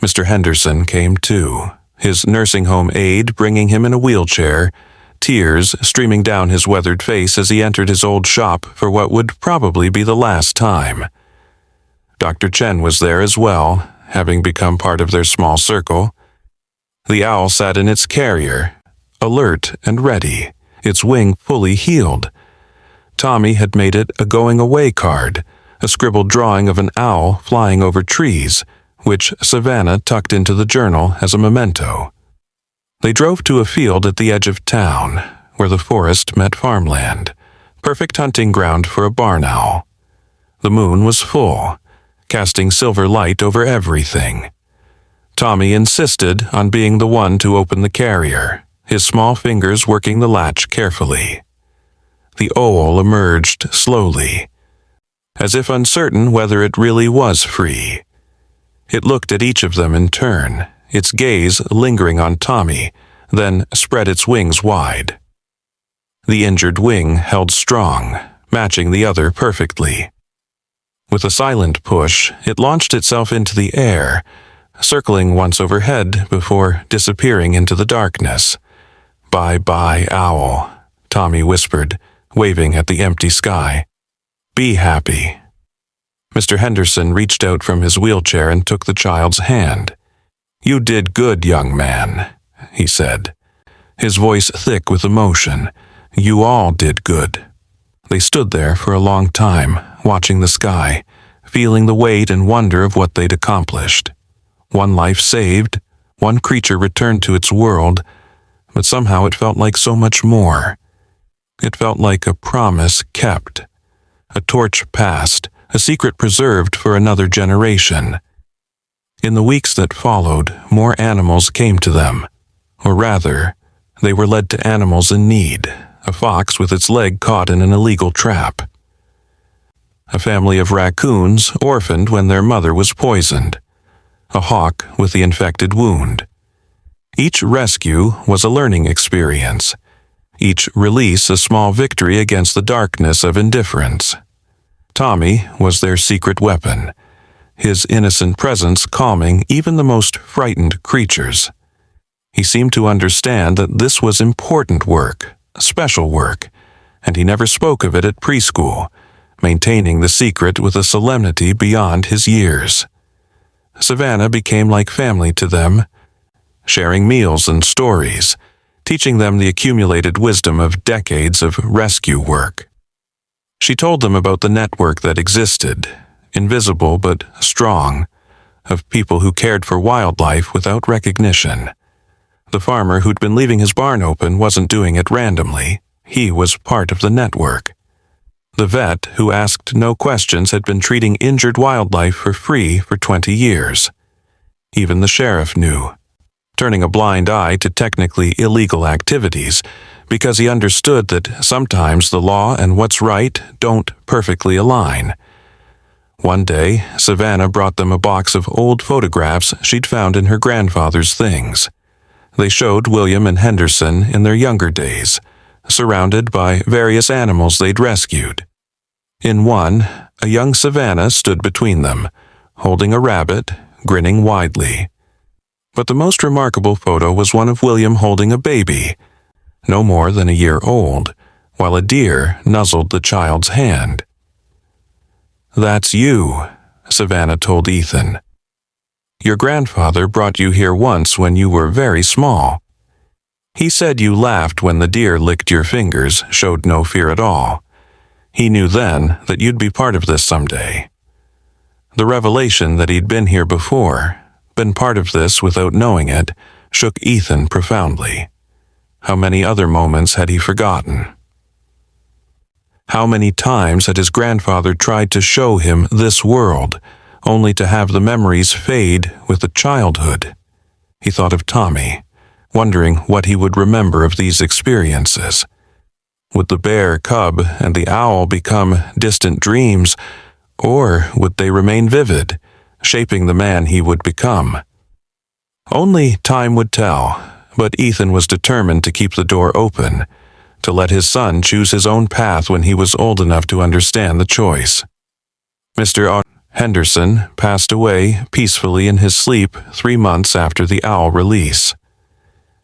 Mr. Henderson came too, his nursing home aide bringing him in a wheelchair, tears streaming down his weathered face as he entered his old shop for what would probably be the last time. Dr. Chen was there as well, having become part of their small circle. The owl sat in its carrier, alert and ready, its wing fully healed. Tommy had made it a going-away card, a scribbled drawing of an owl flying over trees, which Savannah tucked into the journal as a memento. They drove to a field at the edge of town, where the forest met farmland, perfect hunting ground for a barn owl. The moon was full, casting silver light over everything. Tommy insisted on being the one to open the carrier, his small fingers working the latch carefully. The owl emerged slowly, as if uncertain whether it really was free. It looked at each of them in turn, its gaze lingering on Tommy, then spread its wings wide. The injured wing held strong, matching the other perfectly. With a silent push, it launched itself into the air, circling once overhead before disappearing into the darkness. "Bye-bye, owl," Tommy whispered, waving at the empty sky. "Be happy." Mr. Henderson reached out from his wheelchair and took the child's hand. "You did good, young man," he said, his voice thick with emotion. "You all did good." They stood there for a long time, watching the sky, feeling the weight and wonder of what they'd accomplished. One life saved, one creature returned to its world, but somehow it felt like so much more. It felt like a promise kept, a torch passed, a secret preserved for another generation. In the weeks that followed, more animals came to them, or rather, they were led to animals in need, a fox with its leg caught in an illegal trap, a family of raccoons orphaned when their mother was poisoned, a hawk with the infected wound. Each rescue was a learning experience, each release a small victory against the darkness of indifference. Tommy was their secret weapon, his innocent presence calming even the most frightened creatures. He seemed to understand that this was important work, special work, and he never spoke of it at preschool, maintaining the secret with a solemnity beyond his years. Savannah became like family to them, sharing meals and stories, teaching them the accumulated wisdom of decades of rescue work. She told them about the network that existed, invisible but strong, of people who cared for wildlife without recognition. The farmer who'd been leaving his barn open wasn't doing it randomly. He was part of the network. The vet who asked no questions had been treating injured wildlife for free for 20 years. Even the sheriff knew, turning a blind eye to technically illegal activities, because he understood that sometimes the law and what's right don't perfectly align. One day, Savannah brought them a box of old photographs she'd found in her grandfather's things. They showed William and Henderson in their younger days, surrounded by various animals they'd rescued. In one, a young Savannah stood between them, holding a rabbit, grinning widely. But the most remarkable photo was one of William holding a baby, no more than a year old, while a deer nuzzled the child's hand. "That's you," Savannah told Ethan. "Your grandfather brought you here once when you were very small. He said you laughed when the deer licked your fingers, showed no fear at all. He knew then that you'd be part of this someday." The revelation that he'd been here before, been part of this without knowing it, shook Ethan profoundly. How many other moments had he forgotten? How many times had his grandfather tried to show him this world, only to have the memories fade with the childhood? He thought of Tommy, wondering what he would remember of these experiences. Would the bear cub and the owl become distant dreams, or would they remain vivid, shaping the man he would become? Only time would tell, but Ethan was determined to keep the door open, to let his son choose his own path when he was old enough to understand the choice. Mr. Henderson passed away peacefully in his sleep 3 months after the owl release.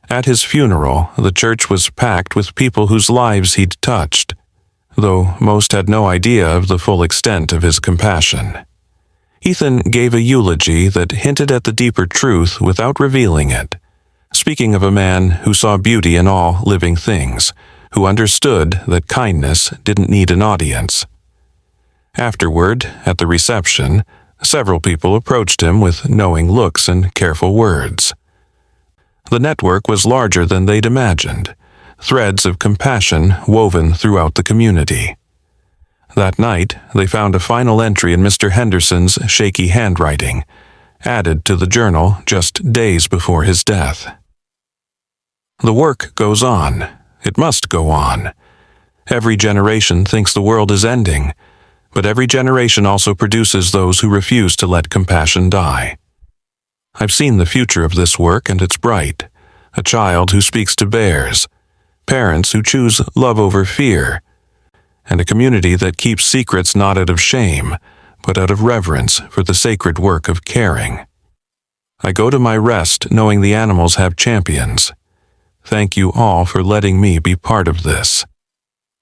At his funeral, the church was packed with people whose lives he'd touched, though most had no idea of the full extent of his compassion. Ethan gave a eulogy that hinted at the deeper truth without revealing it, speaking of a man who saw beauty in all living things, who understood that kindness didn't need an audience. Afterward, at the reception, several people approached him with knowing looks and careful words. The network was larger than they'd imagined, threads of compassion woven throughout the community. That night, they found a final entry in Mr. Henderson's shaky handwriting, added to the journal just days before his death. The work goes on. It must go on. Every generation thinks the world is ending, but every generation also produces those who refuse to let compassion die. I've seen the future of this work, and it's bright. A child who speaks to bears, parents who choose love over fear, and a community that keeps secrets not out of shame, but out of reverence for the sacred work of caring. I go to my rest knowing the animals have champions. Thank you all for letting me be part of this.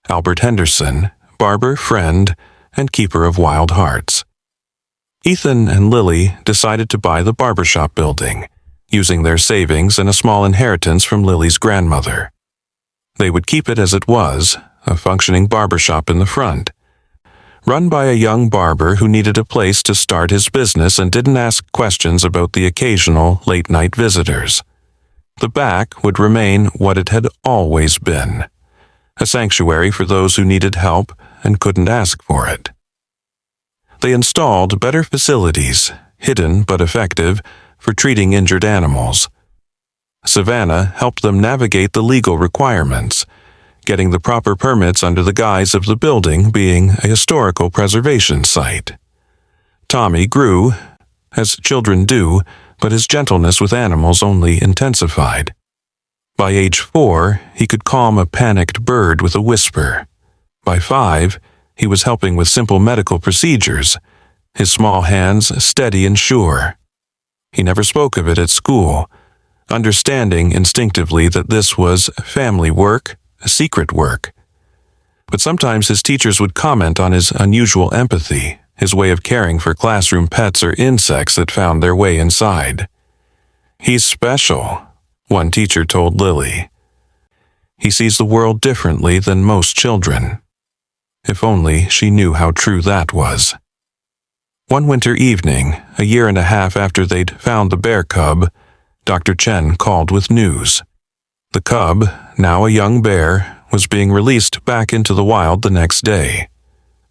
Albert Henderson, barber, friend, and keeper of wild hearts. Ethan and Lily decided to buy the Barbershop building, using their savings and a small inheritance from Lily's grandmother. They would keep it as it was, a functioning barbershop in the front, run by a young barber who needed a place to start his business and didn't ask questions about the occasional late-night visitors. The back would remain what it had always been, a sanctuary for those who needed help and couldn't ask for it. They installed better facilities, hidden but effective, for treating injured animals. Savannah helped them navigate the legal requirements, getting the proper permits under the guise of the building being a historical preservation site. Tommy grew, as children do, but his gentleness with animals only intensified. By age 4, he could calm a panicked bird with a whisper. By 5, he was helping with simple medical procedures, his small hands steady and sure. He never spoke of it at school, understanding instinctively that this was family work, secret work. But sometimes his teachers would comment on his unusual empathy, his way of caring for classroom pets or insects that found their way inside. "He's special," one teacher told Lily. "He sees the world differently than most children." If only she knew how true that was. One winter evening, a year and a half after they'd found the bear cub, Dr. Chen called with news. The cub, now a young bear, was being released back into the wild the next day.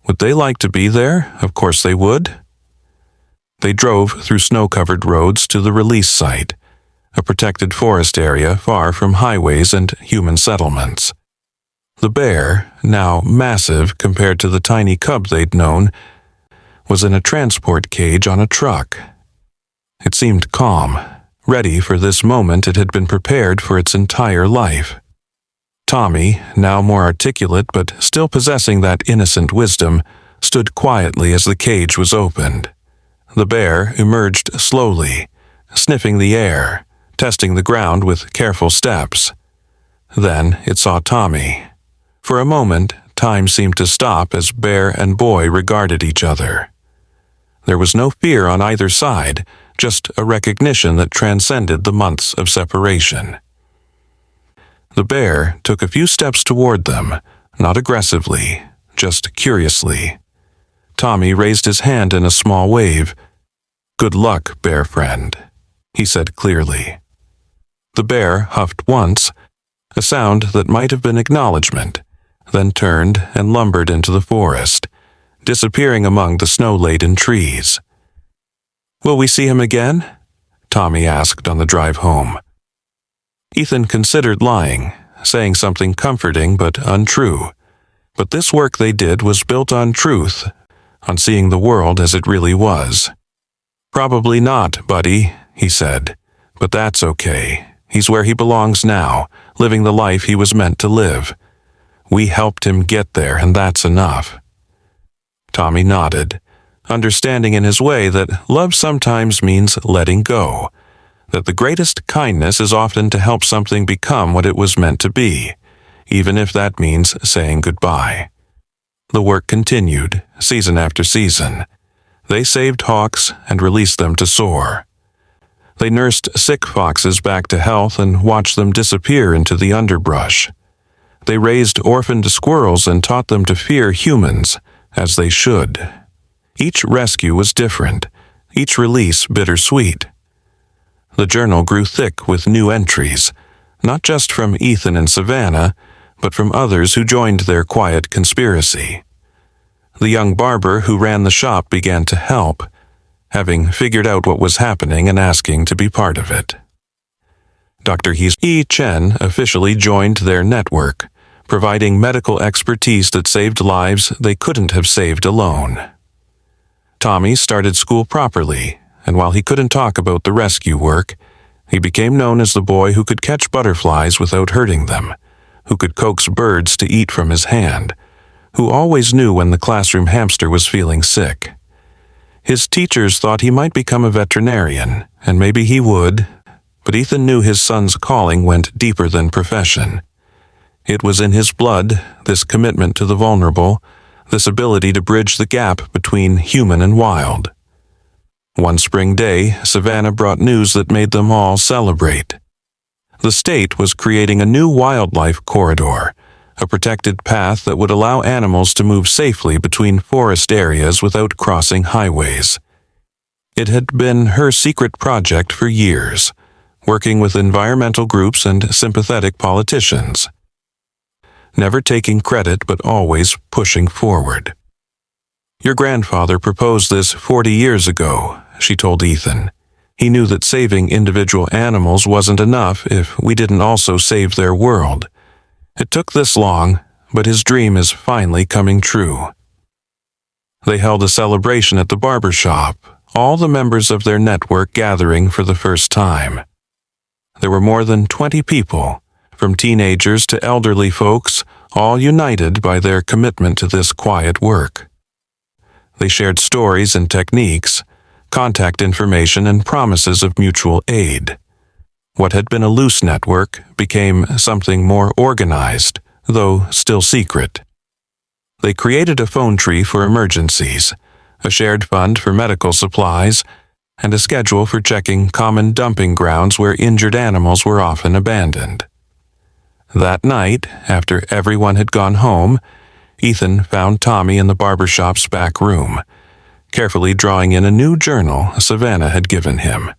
Would they like to be there? Of course they would. They drove through snow-covered roads to the release site, a protected forest area far from highways and human settlements. The bear, now massive compared to the tiny cub they'd known, was in a transport cage on a truck. It seemed calm, ready for this moment it had been prepared for its entire life. Tommy, now more articulate but still possessing that innocent wisdom, stood quietly as the cage was opened. The bear emerged slowly, sniffing the air, testing the ground with careful steps. Then it saw Tommy. For a moment, time seemed to stop as bear and boy regarded each other. There was no fear on either side, just a recognition that transcended the months of separation. The bear took a few steps toward them, not aggressively, just curiously. Tommy raised his hand in a small wave. "Good luck, bear friend," he said clearly. The bear huffed once, a sound that might have been acknowledgement, then turned and lumbered into the forest, disappearing among the snow-laden trees. "Will we see him again?" Tommy asked on the drive home. Ethan considered lying, saying something comforting but untrue. But this work they did was built on truth, on seeing the world as it really was. "Probably not, buddy," he said. "But that's okay. He's where he belongs now, living the life he was meant to live. We helped him get there, and that's enough." Tommy nodded, understanding in his way that love sometimes means letting go, that the greatest kindness is often to help something become what it was meant to be, even if that means saying goodbye. The work continued, season after season. They saved hawks and released them to soar. They nursed sick foxes back to health and watched them disappear into the underbrush. They raised orphaned squirrels and taught them to fear humans, as they should. Each rescue was different, each release bittersweet. The journal grew thick with new entries, not just from Ethan and Savannah, but from others who joined their quiet conspiracy. The young barber who ran the shop began to help, having figured out what was happening and asking to be part of it. Dr. He Chen officially joined their network, providing medical expertise that saved lives they couldn't have saved alone. Tommy started school properly, and while he couldn't talk about the rescue work, he became known as the boy who could catch butterflies without hurting them, who could coax birds to eat from his hand, who always knew when the classroom hamster was feeling sick. His teachers thought he might become a veterinarian, and maybe he would, but Ethan knew his son's calling went deeper than profession. It was in his blood, this commitment to the vulnerable, this ability to bridge the gap between human and wild. One spring day, Savannah brought news that made them all celebrate. The state was creating a new wildlife corridor, a protected path that would allow animals to move safely between forest areas without crossing highways. It had been her secret project for years, working with environmental groups and sympathetic politicians. Never taking credit but always pushing forward. "Your grandfather proposed this 40 years ago," she told Ethan. "He knew that saving individual animals wasn't enough if we didn't also save their world. It took this long, but his dream is finally coming true." They held a celebration at the barbershop, all the members of their network gathering for the first time. There were more than 20 people, from teenagers to elderly folks, all united by their commitment to this quiet work. They shared stories and techniques, contact information and promises of mutual aid. What had been a loose network became something more organized, though still secret. They created a phone tree for emergencies, a shared fund for medical supplies, and a schedule for checking common dumping grounds where injured animals were often abandoned. That night, after everyone had gone home, Ethan found Tommy in the barbershop's back room, carefully drawing in a new journal Savannah had given him.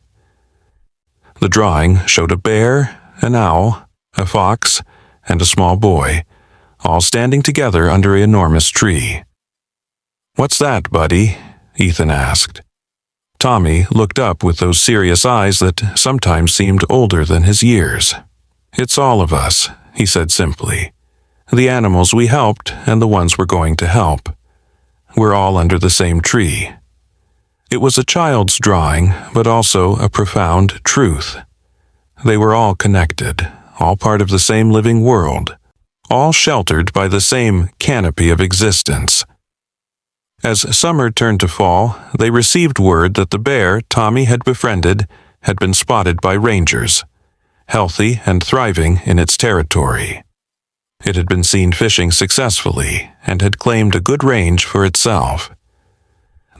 The drawing showed a bear, an owl, a fox, and a small boy, all standing together under an enormous tree. "What's that, buddy?" Ethan asked. Tommy looked up with those serious eyes that sometimes seemed older than his years. "It's all of us," he said simply. "The animals we helped and the ones we're going to help. We're all under the same tree." It was a child's drawing, but also a profound truth. They were all connected, all part of the same living world, all sheltered by the same canopy of existence. As summer turned to fall, they received word that the bear Tommy had befriended had been spotted by rangers, healthy and thriving in its territory. It had been seen fishing successfully and had claimed a good range for itself.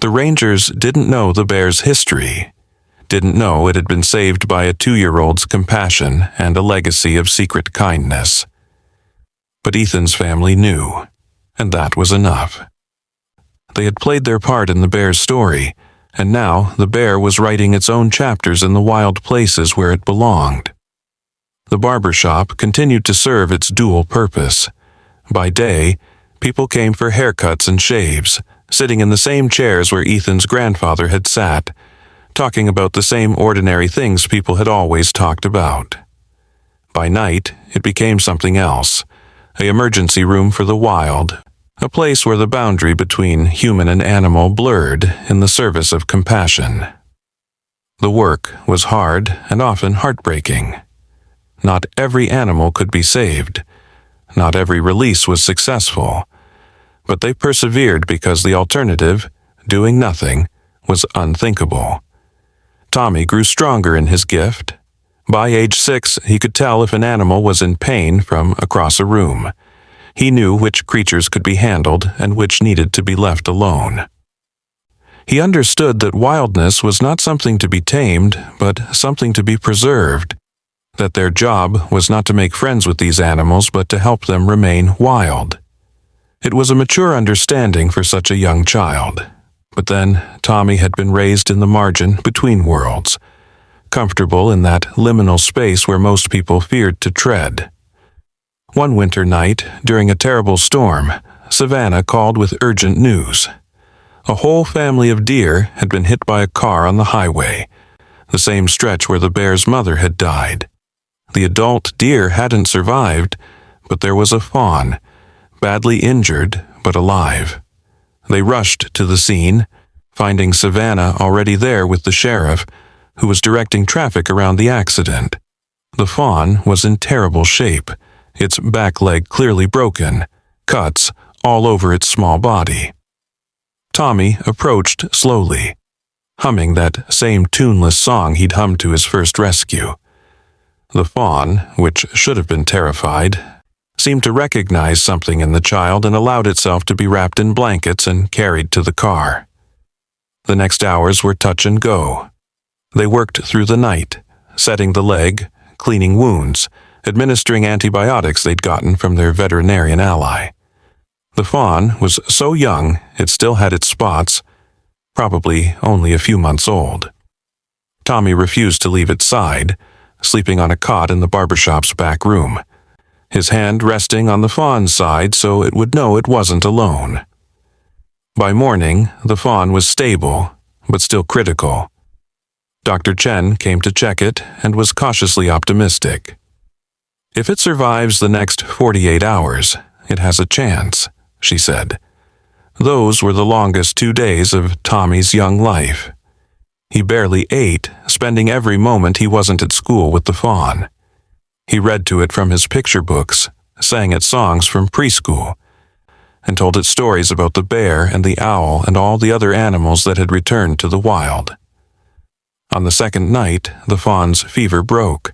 The rangers didn't know the bear's history, didn't know it had been saved by a 2-year-old's compassion and a legacy of secret kindness. But Ethan's family knew, and that was enough. They had played their part in the bear's story, and now the bear was writing its own chapters in the wild places where it belonged. The barbershop continued to serve its dual purpose. By day, people came for haircuts and shaves, sitting in the same chairs where Ethan's grandfather had sat, talking about the same ordinary things people had always talked about. By night, it became something else, an emergency room for the wild, a place where the boundary between human and animal blurred in the service of compassion. The work was hard and often heartbreaking. Not every animal could be saved. Not every release was successful. But they persevered because the alternative, doing nothing, was unthinkable. Tommy grew stronger in his gift. By age 6, he could tell if an animal was in pain from across a room. He knew which creatures could be handled and which needed to be left alone. He understood that wildness was not something to be tamed, but something to be preserved. That their job was not to make friends with these animals, but to help them remain wild. It was a mature understanding for such a young child. But then, Tommy had been raised in the margin between worlds, comfortable in that liminal space where most people feared to tread. One winter night, during a terrible storm, Savannah called with urgent news. A whole family of deer had been hit by a car on the highway, the same stretch where the bear's mother had died. The adult deer hadn't survived, but there was a fawn, badly injured but alive. They rushed to the scene, finding Savannah already there with the sheriff, who was directing traffic around the accident. The fawn was in terrible shape, its back leg clearly broken, cuts all over its small body. Tommy approached slowly, humming that same tuneless song he'd hummed to his first rescue. The fawn, which should have been terrified, seemed to recognize something in the child and allowed itself to be wrapped in blankets and carried to the car. The next hours were touch and go. They worked through the night, setting the leg, cleaning wounds, administering antibiotics they'd gotten from their veterinarian ally. The fawn was so young it still had its spots, probably only a few months old. Tommy refused to leave its side, sleeping on a cot in the barbershop's back room, his hand resting on the fawn's side so it would know it wasn't alone. By morning, the fawn was stable, but still critical. Dr. Chen came to check it and was cautiously optimistic. "If it survives the next 48 hours, it has a chance," she said. Those were the longest 2 days of Tommy's young life. He barely ate, spending every moment he wasn't at school with the fawn. He read to it from his picture books, sang it songs from preschool, and told it stories about the bear and the owl and all the other animals that had returned to the wild. On the second night, the fawn's fever broke.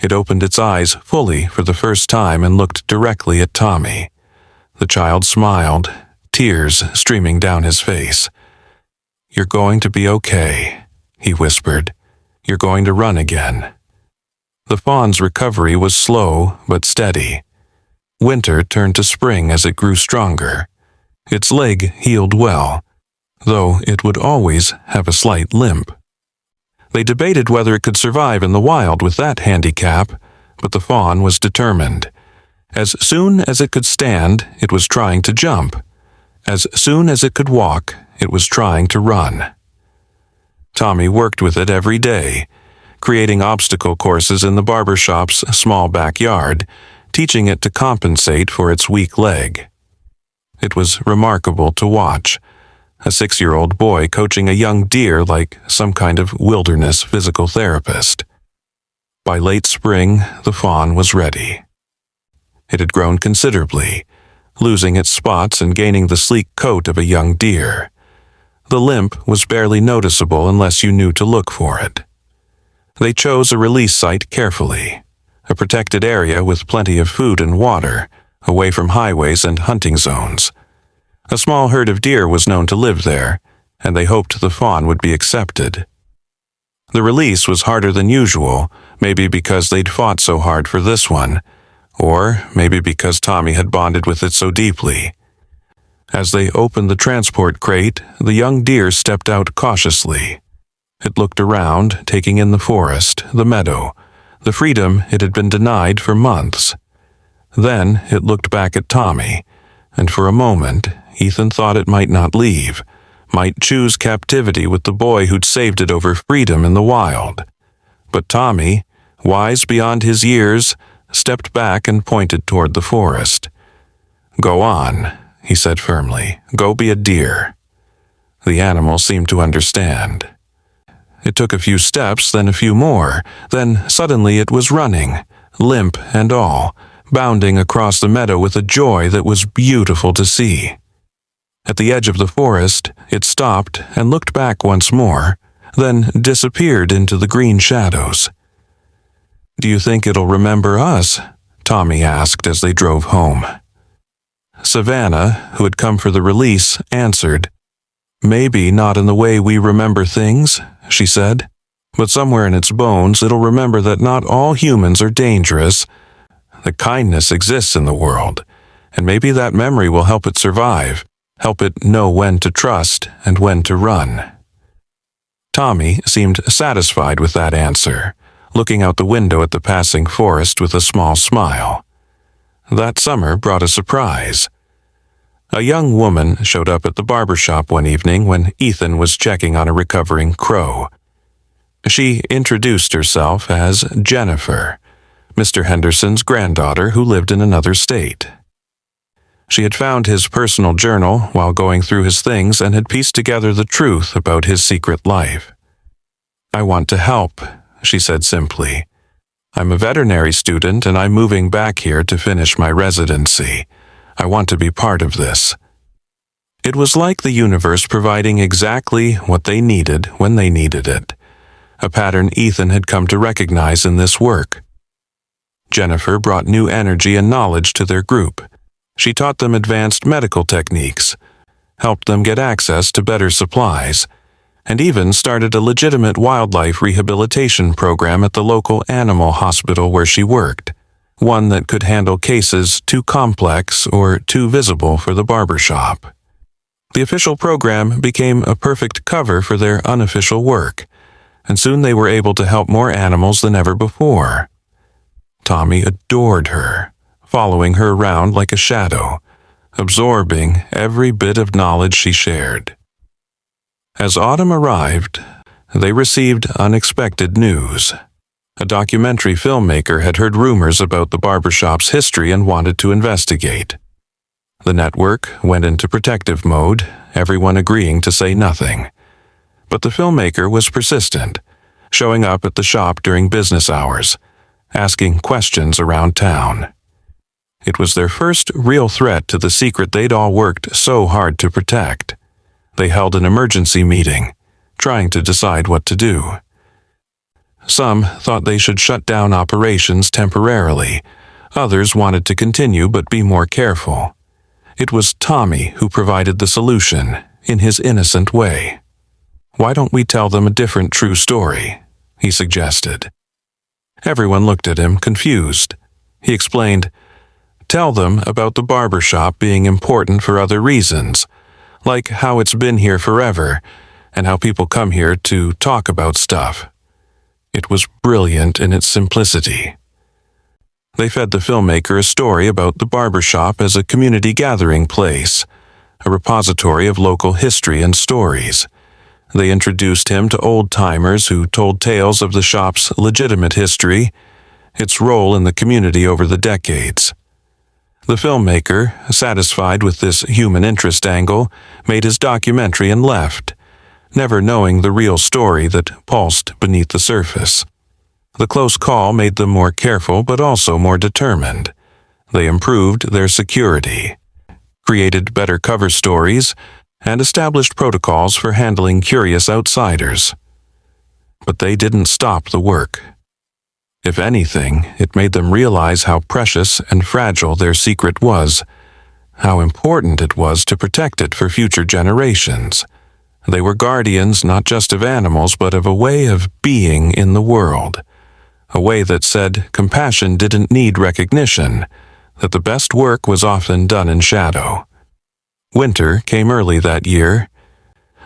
It opened its eyes fully for the first time and looked directly at Tommy. The child smiled, tears streaming down his face. "You're going to be okay," he whispered. "You're going to run again." The fawn's recovery was slow but steady. Winter turned to spring as it grew stronger. Its leg healed well, though it would always have a slight limp. They debated whether it could survive in the wild with that handicap, but the fawn was determined. As soon as it could stand, it was trying to jump. As soon as it could walk, it was trying to run. Tommy worked with it every day, creating obstacle courses in the barbershop's small backyard, teaching it to compensate for its weak leg. It was remarkable to watch, a 6-year-old boy coaching a young deer like some kind of wilderness physical therapist. By late spring, the fawn was ready. It had grown considerably, losing its spots and gaining the sleek coat of a young deer. The limp was barely noticeable unless you knew to look for it. They chose a release site carefully, a protected area with plenty of food and water, away from highways and hunting zones. A small herd of deer was known to live there, and they hoped the fawn would be accepted. The release was harder than usual, maybe because they'd fought so hard for this one, or maybe because Tommy had bonded with it so deeply. As they opened the transport crate, the young deer stepped out cautiously. It looked around, taking in the forest, the meadow, the freedom it had been denied for months. Then it looked back at Tommy, and for a moment, Ethan thought it might not leave, might choose captivity with the boy who'd saved it over freedom in the wild. But Tommy, wise beyond his years, stepped back and pointed toward the forest. "Go on," he said firmly. "Go be a deer." The animal seemed to understand. It took a few steps, then a few more. Then suddenly it was running, limp and all, bounding across the meadow with a joy that was beautiful to see. At the edge of the forest, it stopped and looked back once more, then disappeared into the green shadows. "Do you think it'll remember us?" Tommy asked as they drove home. Savannah, who had come for the release, answered, "Maybe not in the way we remember things," she said, "but somewhere in its bones it'll remember that not all humans are dangerous, that kindness exists in the world, and maybe that memory will help it survive, help it know when to trust and when to run." Tommy seemed satisfied with that answer, looking out the window at the passing forest with a small smile. That summer brought a surprise. A young woman showed up at the barbershop one evening when Ethan was checking on a recovering crow. She introduced herself as Jennifer, Mr. Henderson's granddaughter who lived in another state. She had found his personal journal while going through his things and had pieced together the truth about his secret life. "I want to help," she said simply. "I'm a veterinary student and I'm moving back here to finish my residency. I want to be part of this. It was like the universe providing exactly what they needed when they needed it, a pattern Ethan had come to recognize in this work. Jennifer brought new energy and knowledge to their group. She taught them advanced medical techniques, helped them get access to better supplies, and even started a legitimate wildlife rehabilitation program at the local animal hospital where she worked, one that could handle cases too complex or too visible for the barbershop. The official program became a perfect cover for their unofficial work, and soon they were able to help more animals than ever before. Tommy adored her, following her around like a shadow, absorbing every bit of knowledge she shared. As autumn arrived, they received unexpected news. A documentary filmmaker had heard rumors about the barbershop's history and wanted to investigate. The network went into protective mode, everyone agreeing to say nothing. But the filmmaker was persistent, showing up at the shop during business hours, asking questions around town. It was their first real threat to the secret they'd all worked so hard to protect. They held an emergency meeting, trying to decide what to do. Some thought they should shut down operations temporarily. Others wanted to continue but be more careful. It was Tommy who provided the solution, in his innocent way. "Why don't we tell them a different true story?" he suggested. Everyone looked at him, confused. He explained, "Tell them about the barbershop being important for other reasons, like how it's been here forever, and how people come here to talk about stuff." It was brilliant in its simplicity. They fed the filmmaker a story about the barbershop as a community gathering place, a repository of local history and stories. They introduced him to old-timers who told tales of the shop's legitimate history, its role in the community over the decades. The filmmaker, satisfied with this human interest angle, made his documentary and left, never knowing the real story that pulsed beneath the surface. The close call made them more careful but also more determined. They improved their security, created better cover stories, and established protocols for handling curious outsiders. But they didn't stop the work. If anything, it made them realize how precious and fragile their secret was, how important it was to protect it for future generations. They were guardians not just of animals but of a way of being in the world, a way that said compassion didn't need recognition, that the best work was often done in shadow. Winter came early that year,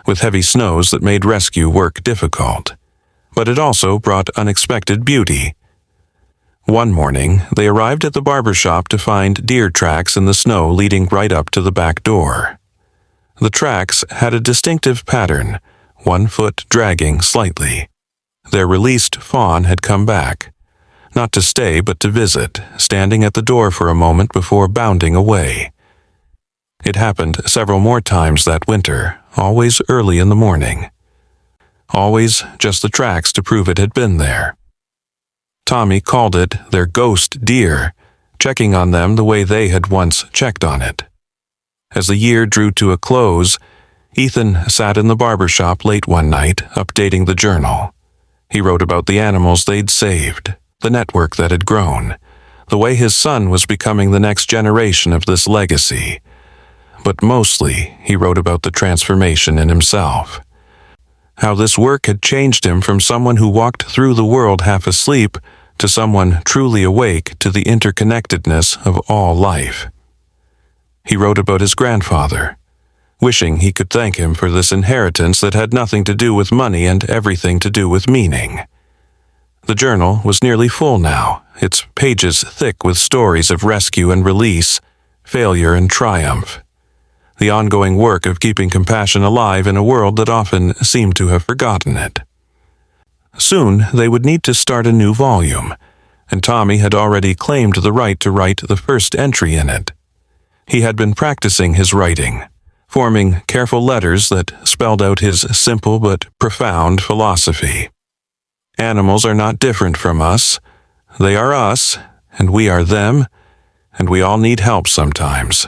with heavy snows that made rescue work difficult, but it also brought unexpected beauty. One morning, they arrived at the barbershop to find deer tracks in the snow leading right up to the back door. The tracks had a distinctive pattern, one foot dragging slightly. Their released fawn had come back, not to stay but to visit, standing at the door for a moment before bounding away. It happened several more times that winter, always early in the morning. Always just the tracks to prove it had been there. Tommy called it their ghost deer, checking on them the way they had once checked on it. As the year drew to a close, Ethan sat in the barbershop late one night, updating the journal. He wrote about the animals they'd saved, the network that had grown, the way his son was becoming the next generation of this legacy. But mostly, he wrote about the transformation in himself. How this work had changed him from someone who walked through the world half asleep to someone truly awake to the interconnectedness of all life. He wrote about his grandfather, wishing he could thank him for this inheritance that had nothing to do with money and everything to do with meaning. The journal was nearly full now, its pages thick with stories of rescue and release, failure and triumph. The ongoing work of keeping compassion alive in a world that often seemed to have forgotten it. Soon they would need to start a new volume, and Tommy had already claimed the right to write the first entry in it. He had been practicing his writing, forming careful letters that spelled out his simple but profound philosophy. Animals are not different from us. They are us, and we are them, and we all need help sometimes.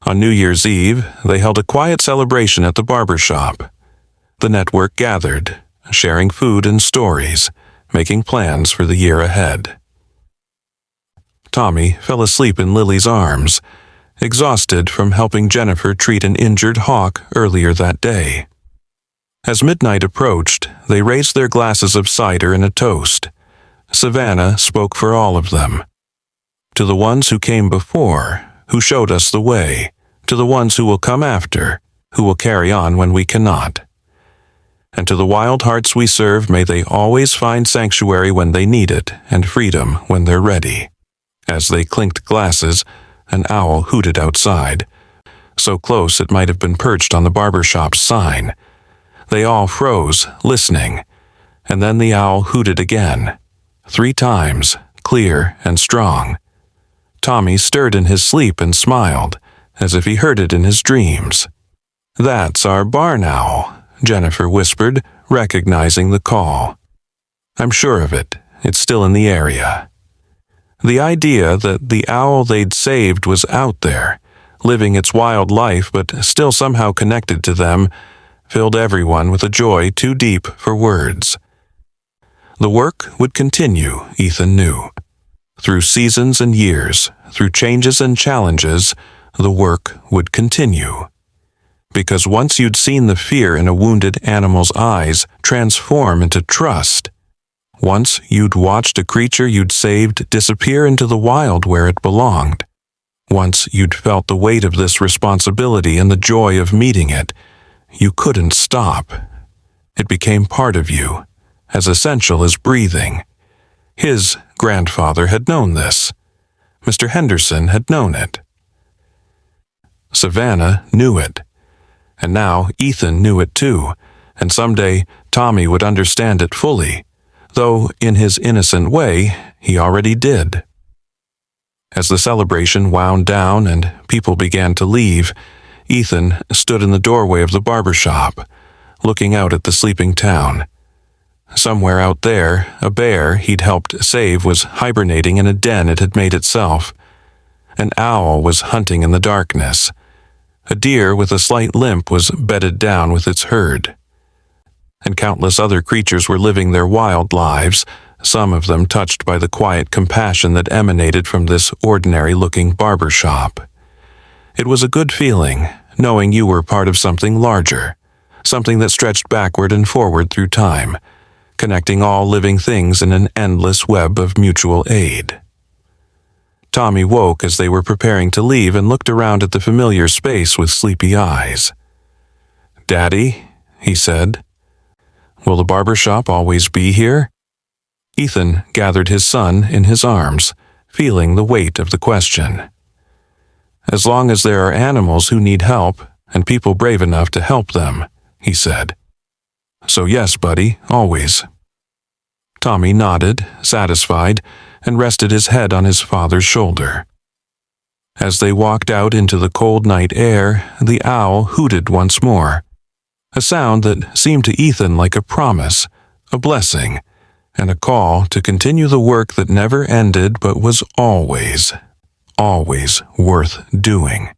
On New Year's Eve, they held a quiet celebration at the barbershop. The network gathered, sharing food and stories, making plans for the year ahead. Tommy fell asleep in Lily's arms, exhausted from helping Jennifer treat an injured hawk earlier that day. As midnight approached, they raised their glasses of cider and a toast. Savannah spoke for all of them. To the ones who came before, who showed us the way, to the ones who will come after, who will carry on when we cannot. And to the wild hearts we serve, may they always find sanctuary when they need it, and freedom when they're ready. As they clinked glasses, an owl hooted outside, so close it might have been perched on the barbershop's sign. They all froze, listening, and then the owl hooted again, 3 times, clear and strong. Tommy stirred in his sleep and smiled, as if he heard it in his dreams. "That's our barn owl," Jennifer whispered, recognizing the call. "I'm sure of it. It's still in the area." The idea that the owl they'd saved was out there, living its wild life but still somehow connected to them, filled everyone with a joy too deep for words. The work would continue, Ethan knew. Through seasons and years, through changes and challenges, the work would continue. Because once you'd seen the fear in a wounded animal's eyes transform into trust, once you'd watched a creature you'd saved disappear into the wild where it belonged, once you'd felt the weight of this responsibility and the joy of meeting it, you couldn't stop. It became part of you, as essential as breathing. His grandfather had known this. Mr. Henderson had known it. Savannah knew it. And now Ethan knew it too, and someday Tommy would understand it fully, though in his innocent way he already did. As the celebration wound down and people began to leave, Ethan stood in the doorway of the barbershop, looking out at the sleeping town. Somewhere out there, a bear he'd helped save was hibernating in a den it had made itself. An owl was hunting in the darkness. A deer with a slight limp was bedded down with its herd. And countless other creatures were living their wild lives, some of them touched by the quiet compassion that emanated from this ordinary-looking barbershop. It was a good feeling, knowing you were part of something larger, something that stretched backward and forward through time, connecting all living things in an endless web of mutual aid. Tommy woke as they were preparing to leave and looked around at the familiar space with sleepy eyes. "Daddy," he said, "will the barbershop always be here?" Ethan gathered his son in his arms, feeling the weight of the question. "As long as there are animals who need help and people brave enough to help them," he said. "So yes, buddy, always." Tommy nodded, satisfied, and rested his head on his father's shoulder. As they walked out into the cold night air, the owl hooted once more, a sound that seemed to Ethan like a promise, a blessing, and a call to continue the work that never ended but was always, always worth doing.